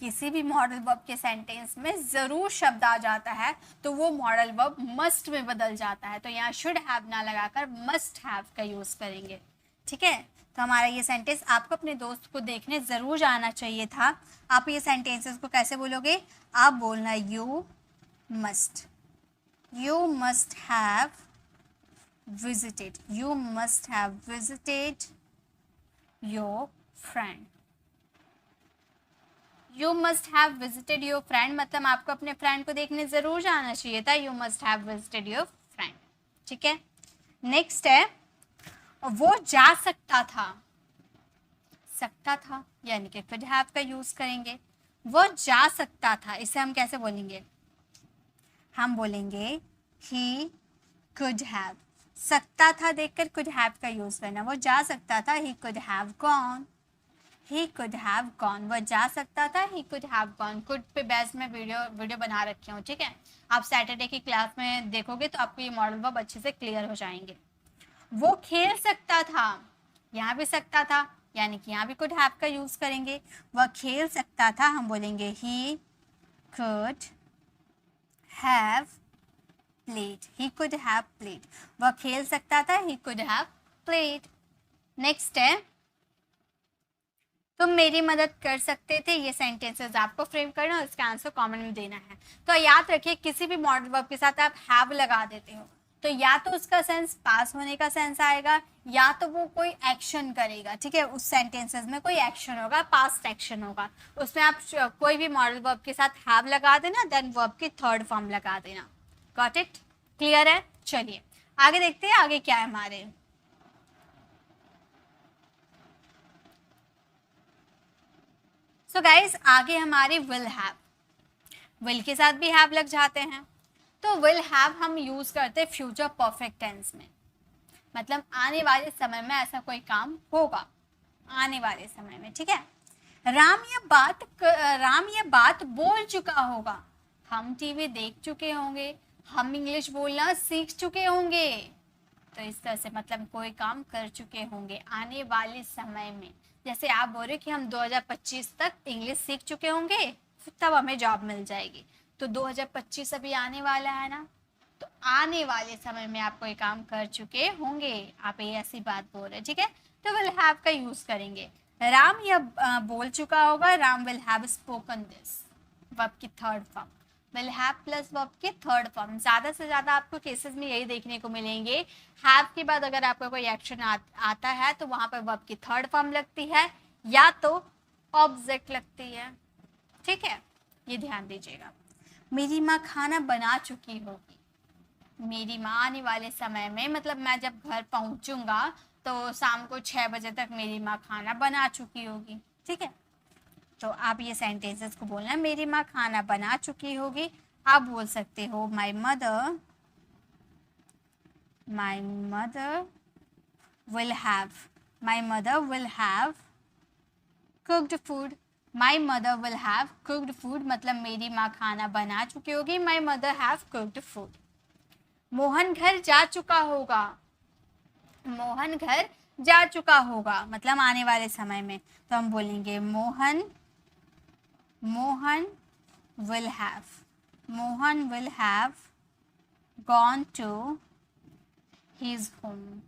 किसी भी मॉडल वर्ब के सेंटेंस में जरूर शब्द आ जाता है तो वो मॉडल वर्ब मस्ट में बदल जाता है, तो यहाँ शुड हैव ना लगाकर मस्ट हैव का यूज करेंगे, ठीक है। तो हमारा ये सेंटेंस आपको अपने दोस्त को देखने जरूर जाना चाहिए था, आप ये सेंटेंसेस को कैसे बोलोगे, आप बोलना you must have visited, you must have visited your friend, you must have visited your friend मतलब आपको अपने फ्रेंड को देखने जरूर जाना चाहिए था, you must have visited your friend, ठीक है। नेक्स्ट है वो जा सकता था, सकता था यानी कि could have का यूज करेंगे, वो जा सकता था, इसे हम कैसे बोलेंगे, हम बोलेंगे he could have, सकता था देखकर could have का यूज करना, वो जा सकता था he could have gone, he could have gone, वो जा सकता था he could have gone, could पे बेस में वीडियो बना रखी हूँ, ठीक है, आप सैटरडे की क्लास में देखोगे तो आपको ये मॉडल वर्ब अच्छे से क्लियर हो जाएंगे। वो खेल सकता था, यहाँ भी सकता था यानी कि यहाँ भी could have का यूज करेंगे, वह खेल सकता था हम बोलेंगे he could have played, he could have played, वह खेल सकता था he could have played। Next है तुम मेरी मदद कर सकते थे, ये सेंटेंसेस आपको फ्रेम करना और इसका आंसर कमेंट में देना है। तो याद रखिए किसी भी मॉडल वर्ब के साथ आप हैव लगा देते हो तो या तो उसका सेंस पास होने का सेंस आएगा या तो वो कोई एक्शन करेगा, ठीक है, उस सेंटेंसेस में कोई एक्शन होगा, पास्ट एक्शन होगा, उसमें आप कोई भी मॉडल वर्ब के साथ हैव लगा देना, देन वर्ब की थर्ड फॉर्म लगा देना। गॉट इट, क्लियर है। चलिए आगे देखते हैं आगे क्या है हमारे। सो गाइज आगे हमारे विल हैव, विल के साथ भी हैव लग जाते हैं तो विल हैव हम यूज करते हैं फ्यूचर परफेक्ट टेंस में, मतलब आने वाले समय में ऐसा कोई काम होगा, आने वाले समय में, ठीक है। राम ये बात बोल चुका होगा, हम टीवी देख चुके होंगे, हम इंग्लिश बोलना सीख चुके होंगे, तो इस तरह से मतलब कोई काम कर चुके होंगे आने वाले समय में। जैसे आप बोल रहे कि हम 2025 तक इंग्लिश सीख चुके होंगे तब हमें जॉब मिल जाएगी, तो 2025 अभी आने वाला है ना, तो आने वाले समय में आप कोई काम कर चुके होंगे, आप ये ऐसी बात बोल रहे हैं, ठीक है, तो विल हैव का यूज करेंगे। राम यह बोल चुका होगा, Ram will have spoken this, verb की third form, will have plus verb की थर्ड फॉर्म। ज्यादा से ज्यादा आपको केसेस में यही देखने को मिलेंगे, हैव के बाद अगर आपका कोई एक्शन आता है तो वहां पर वर्ब की थर्ड फॉर्म लगती है या तो ऑब्जेक्ट लगती है, ठीक है, ये ध्यान दीजिएगा। मेरी माँ खाना बना चुकी होगी, मेरी माँ आने वाले समय में मतलब मैं जब घर पहुंचूंगा तो शाम को 6 बजे तक मेरी माँ खाना बना चुकी होगी, ठीक है, तो आप ये सेंटेंसेस को बोलना मेरी माँ खाना बना चुकी होगी। आप बोल सकते हो my mother will have, my mother will have cooked food. My mother will have cooked food मतलब मेरी माँ खाना बना चुकी होगी. My mother have cooked food. Mohan घर जा चुका होगा. मोहन घर जा चुका होगा मतलब आने वाले समय में, तो हम बोलेंगे Mohan will have gone to his home.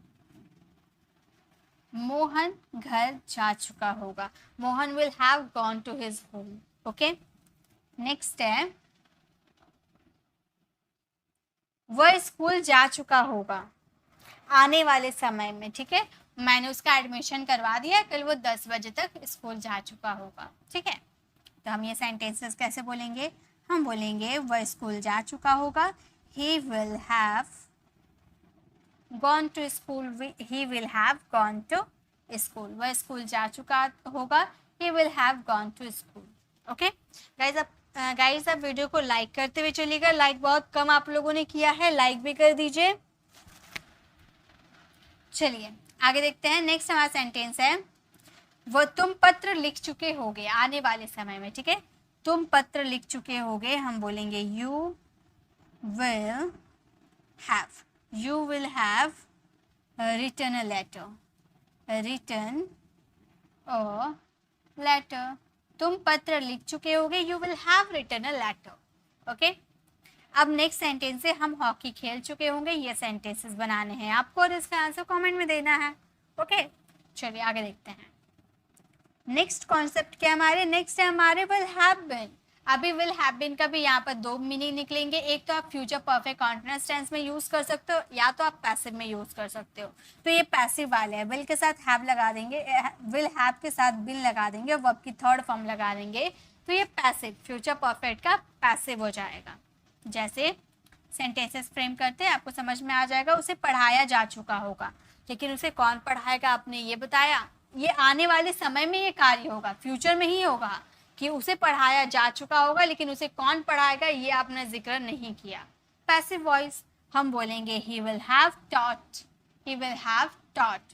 Mohan घर जा चुका होगा. Mohan will have gone to his home. Okay, next है वह स्कूल जा चुका होगा आने वाले समय में. ठीक है, मैंने उसका एडमिशन करवा दिया, कल वो 10 बजे तक स्कूल जा चुका होगा. ठीक है, तो हम ये सेंटेंसेस कैसे बोलेंगे? हम बोलेंगे वह स्कूल जा चुका होगा. He will have gone to school. He will have gone to school. वह स्कूल जा चुका होगा. He will have gone to school. Okay guys, आप वीडियो को लाइक करते हुए चलिएगा. लाइक बहुत कम आप लोगों ने किया है, लाइक भी कर दीजिए. चलिए आगे देखते हैं. नेक्स्ट हमारा सेंटेंस है वो तुम पत्र लिख चुके होगे आने वाले समय में. ठीक है, तुम पत्र लिख चुके होगे, हम बोलेंगे you will have written a letter. तुम पत्र लिख चुके होगे, you will have written a letter. Okay, अब नेक्स्ट सेंटेंस है हम हॉकी खेल चुके होंगे. ये सेंटेंसेस बनाने हैं आपको और इसका आंसर कमेंट में देना है. ओके, चलिए आगे देखते हैं. नेक्स्ट कॉन्सेप्ट क्या हमारे? नेक्स्ट है हमारे विल हैव बीन. अभी विल हैव बीन का भी यहाँ पर दो मीनिंग निकलेंगे. एक तो आप फ्यूचर परफेक्ट कॉन्टिन्यूअस टेंस में यूज कर सकते हो, या तो आप पैसिव में यूज कर सकते हो. तो ये पैसिव वाले हैं. विल के साथ हैव लगा देंगे, विल हैव के साथ बीन लगा देंगे और वर्ब की थर्ड फॉर्म लगा देंगे. तो ये पैसिव, फ्यूचर परफेक्ट का पैसिव हो जाएगा. जैसे सेंटेंसेस फ्रेम करते हैं, आपको समझ में आ जाएगा. उसे पढ़ाया जा चुका होगा, लेकिन उसे कौन पढ़ाएगा आपने ये बताया. ये आने वाले समय में ये कार्य होगा, फ्यूचर में ही होगा कि उसे पढ़ाया जा चुका होगा, लेकिन उसे कौन पढ़ाएगा ये आपने जिक्र नहीं किया. पैसिव वॉइस हम बोलेंगे he will have taught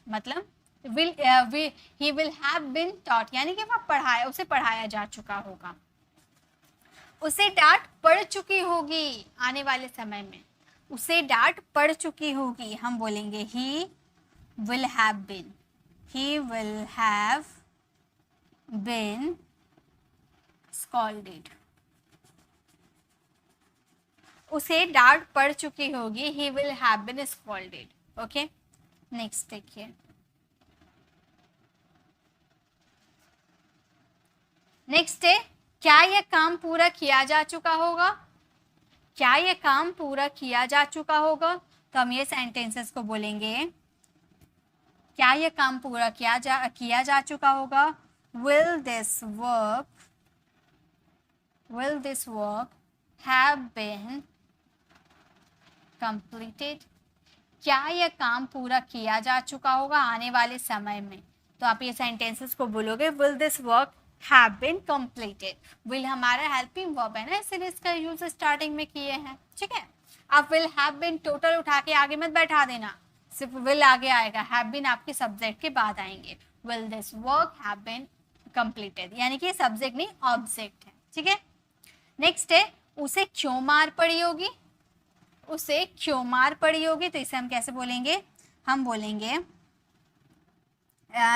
मतलब he will have been taught यानी कि वह उसे पढ़ाया जा चुका होगा. उसे डांट पड़ चुकी होगी आने वाले समय में. उसे डांट पड़ चुकी होगी, हम बोलेंगे he will have been scolded. उसे डांट पड़ चुकी होगी, he will have been scolded. Okay, next देखिए. नेक्स्ट है क्या यह काम पूरा किया जा चुका होगा. क्या यह काम पूरा किया जा चुका होगा, तो हम ये सेंटेंसेस को बोलेंगे क्या यह काम पूरा किया जा चुका होगा. Will this work have been completed. क्या यह काम पूरा किया जा चुका होगा आने वाले समय में, तो आप ये सेंटेंसेस को बोलोगे will this work have been completed. will हमारा हेल्पिंग वर्ब है ना, इसलिए इसका यूज स्टार्टिंग में किए हैं. ठीक है, आप will have been टोटल उठा के आगे मत बैठा देना, सिर्फ will आगे आएगा, have been आपके सब्जेक्ट के बाद आएंगे. will this work have been completed यानी कि सब्जेक्ट नहीं ऑब्जेक्ट है. ठीक है, नेक्स्ट है उसे क्यों मार पड़ी होगी. उसे क्यों मार पड़ी होगी, तो इसे हम कैसे बोलेंगे. हम बोलेंगे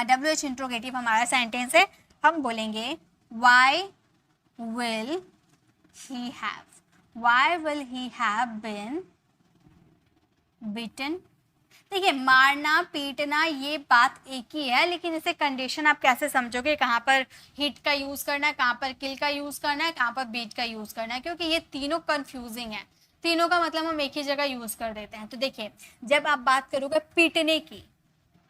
WH इंट्रोगेटिव हमारा सेंटेंस है, हम बोलेंगे why will he have been beaten. देखिए, मारना पीटना ये बात एक ही है, लेकिन इसे कंडीशन आप कैसे समझोगे, कहाँ पर हिट का यूज करना है, कहाँ पर किल का यूज करना है, कहाँ पर बीट का यूज करना है, क्योंकि ये तीनों कंफ्यूजिंग है. तीनों का मतलब हम एक ही जगह यूज कर देते हैं. तो देखिए, जब आप बात करोगे पीटने की,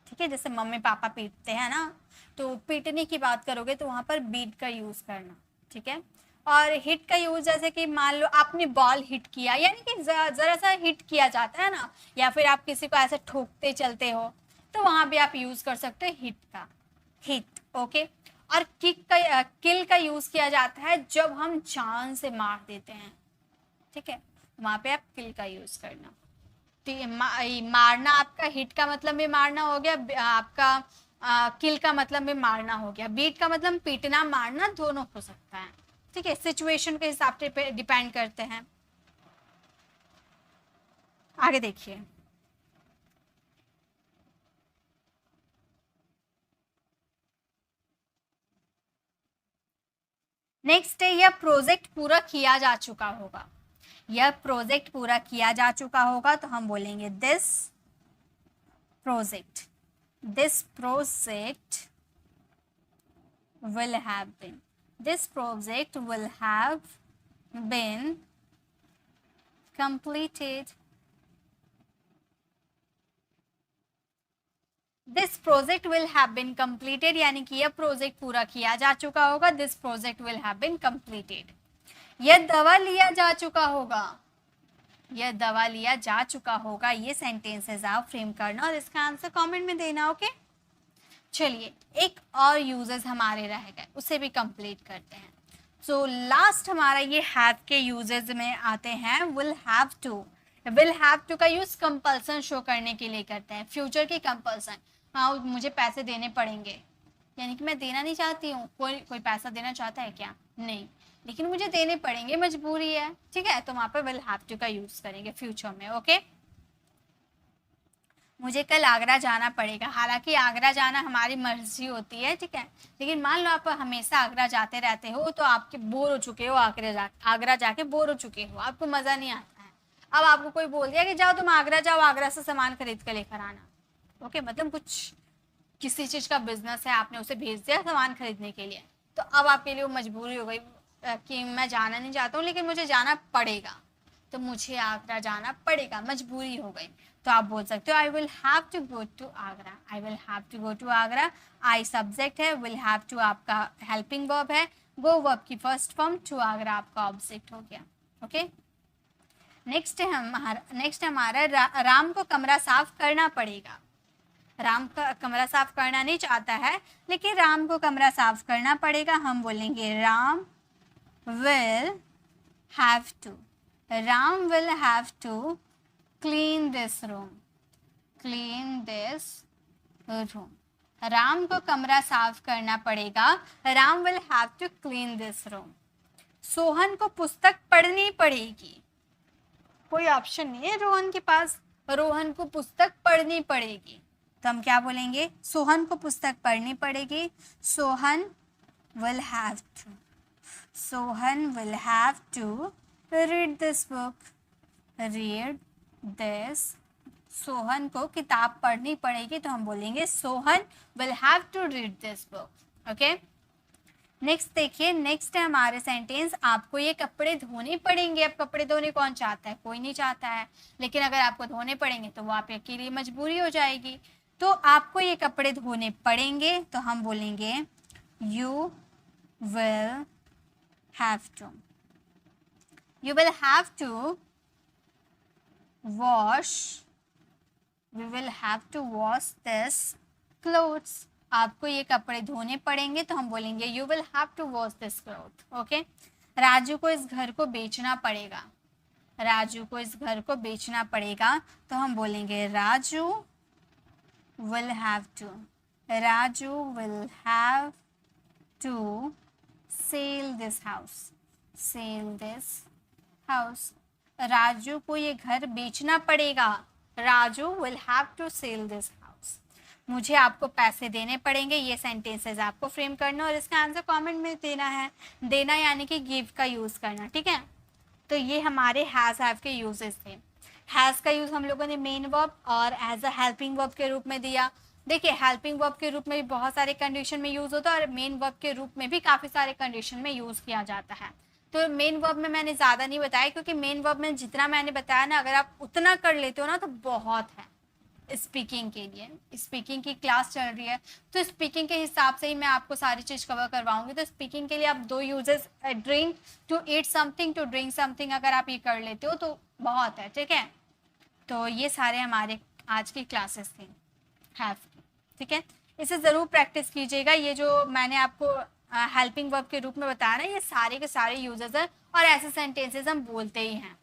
ठीक है, जैसे मम्मी पापा पीटते हैं ना, तो पीटने की बात करोगे तो वहां पर बीट का यूज करना. ठीक है, और हिट का यूज जैसे कि मान लो आपने बॉल हिट किया, यानी कि जरा सा हिट किया जाता है ना, या फिर आप किसी को ऐसे ठोकते चलते हो, तो वहां भी आप यूज कर सकते हो हिट का, हिट. ओके, और किल का यूज किया जाता है जब हम जान से मार देते हैं. ठीक है, वहां पे आप किल का यूज करना. मारना आपका हिट का मतलब में मारना हो गया, आपका किल का मतलब में मारना हो गया, बीट का मतलब पीटना मारना दोनों हो सकता है, ठीक है, सिचुएशन के हिसाब से डिपेंड करते हैं। आगे देखिए, नेक्स्ट है यह प्रोजेक्ट पूरा किया जा चुका होगा। यह प्रोजेक्ट पूरा किया जा चुका होगा तो हम बोलेंगे this project will have been, this project will have been completed, this project will have been completed, यानी कि यह प्रोजेक्ट पूरा किया जा चुका होगा, this project will have been completed. यह दवा लिया जा चुका होगा, यह दवा लिया जा चुका होगा, ये सेंटेंसेस आप फ्रेम करना और इसका आंसर कमेंट में देना, ओके। चलिए एक और यूजेस हमारे रह गए, उसे भी कंप्लीट करते हैं। सो लास्ट हमारा ये हैव के यूजेस में आते हैं will have to. Will have to का यूज कंपल्सन शो करने के लिए करते हैं, फ्यूचर की कंपल्सन। हाँ मुझे पैसे देने पड़ेंगे, यानी कि मैं देना नहीं चाहती हूँ, कोई पैसा देना चाहता है क्या, नहीं, लेकिन मुझे देने पड़ेंगे, मजबूरी है, ठीक है, तो वहां पर विल हैव टू का यूज करेंगे फ्यूचर में, ओके। मुझे कल आगरा जाना पड़ेगा, हालांकि आगरा जाना हमारी मर्जी होती है, ठीक है, लेकिन मान लो आप हमेशा आगरा जाते रहते हो तो आपके बोर हो चुके हो, आगरा जाके बोर हो चुके हो, आपको मजा नहीं आता है। अब आपको कोई बोल दिया कि जाओ तुम आगरा जाओ, आगरा से सामान खरीद कर लेकर आना, ओके, मतलब कुछ किसी चीज का बिजनेस है, आपने उसे भेज दिया सामान खरीदने के लिए, तो अब आपके लिए वो मजबूरी हो गई कि मैं जाना नहीं चाहता हूँ लेकिन मुझे जाना पड़ेगा, तो मुझे आगरा जाना पड़ेगा, मजबूरी हो गई, तो आप बोल सकते हो I will have to go to Agra, I will have to go to Agra. I subject है, विल हैव टू आपका हेल्पिंग वर्ब है, गो वर्ब की फर्स्ट फॉर्म, टू आगरा आपका ऑब्जेक्ट हो गया, ओके। नेक्स्ट हमारा राम को कमरा साफ करना पड़ेगा। राम का कमरा साफ करना नहीं चाहता है लेकिन राम को कमरा साफ करना पड़ेगा, हम बोलेंगे Ram will have to, Ram will have to clean this room, clean this room, Ram को कमरा साफ करना पड़ेगा, Ram will have to clean this room. Sohan को पुस्तक पढ़नी पड़ेगी, कोई ऑप्शन नहीं है रोहन के पास, रोहन को पुस्तक पढ़नी पड़ेगी, तो हम क्या बोलेंगे, सोहन को पुस्तक पढ़नी पड़ेगी, Sohan will have to, Sohan will have to read this book, read this, Sohan को किताब पढ़नी पड़ेगी, तो हम बोलेंगे Sohan will have to read this book, okay. Next देखिए, नेक्स्ट है हमारे सेंटेंस, आपको ये कपड़े धोने पड़ेंगे। अब कपड़े धोने कौन चाहता है, कोई नहीं चाहता है, लेकिन अगर आपको धोने पड़ेंगे तो वो आपके लिए मजबूरी हो जाएगी, तो आपको ये कपड़े धोने पड़ेंगे, तो हम बोलेंगे you will have to, you will have to wash, we will have to wash this clothes, आपको ये कपड़े धोने पड़ेंगे, तो हम बोलेंगे you will have to wash this cloth, okay. Raju को इस घर को बेचना पड़ेगा, राजू को इस घर को बेचना पड़ेगा, तो हम बोलेंगे Raju will have to, Raju will have to sell this house, sell this house, Raju को ये घर बेचना पड़ेगा, Raju will have to sell this house. मुझे आपको पैसे देने पड़ेंगे, ये सेंटेंसेस आपको फ्रेम करना और इसका आंसर कमेंट में देना है, देना यानी कि गिव का यूज करना, ठीक है। तो ये हमारे हैज हैव के यूजेस थे। हैज का यूज हम लोगों ने मेन वर्ब और एज अ हेल्पिंग वर्ब के रूप में दिया। देखिए हेल्पिंग वर्ब के रूप में भी बहुत सारे कंडीशन में यूज होता है और मेन वर्ब के रूप में भी काफी सारे कंडीशन में यूज किया जाता है। तो मेन वर्ब में मैंने ज़्यादा नहीं बताया क्योंकि मेन वर्ब में जितना मैंने बताया ना, अगर आप उतना कर लेते हो ना तो बहुत है स्पीकिंग के लिए। स्पीकिंग की क्लास चल रही है तो स्पीकिंग के हिसाब से ही मैं आपको सारी चीज़ कवर करवाऊंगी। तो स्पीकिंग के लिए आप दो uses, drink to eat something, to drink something, अगर आप ये कर लेते हो तो बहुत है, ठीक है। तो ये सारे हमारे आज की क्लासेस थी हैव की, ठीक है। इसे ज़रूर प्रैक्टिस कीजिएगा। ये जो मैंने आपको हेल्पिंग वर्ब के रूप में बताया ना, ये सारे के सारे यूजेस हैं और ऐसे सेंटेंसेस हम बोलते ही हैं।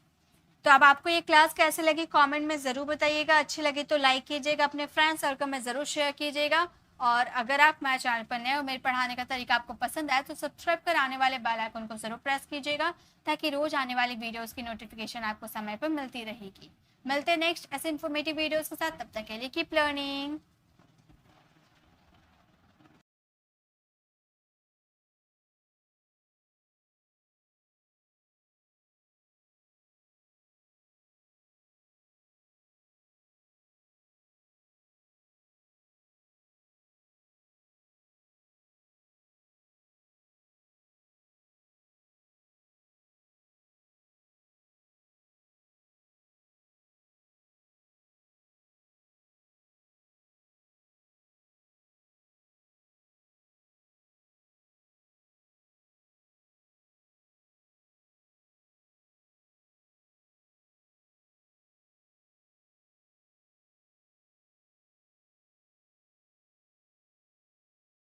तो तो अब आपको ये क्लास कैसे लगी कमेंट में ज़रूर बताइएगा। अच्छी लगी तो लाइक कीजिएगा, अपने फ्रेंड्स सर्कल में ज़रूर शेयर कीजिएगा। और अगर आप मेरे चैनल पर नए हो, मेरे पढ़ाने का तरीका आपको पसंद आए तो सब्सक्राइब कर आने वाले बेल आइकन को ज़रूर प्रेस कीजिएगा, ताकि रोज़ आने वाली वीडियोस की नोटिफिकेशन आपको समय पर मिलती रहेगी। मिलते हैं नेक्स्ट ऐसे इन्फॉर्मेटिव वीडियोस के साथ, तब तक के लिए कीप लर्निंग।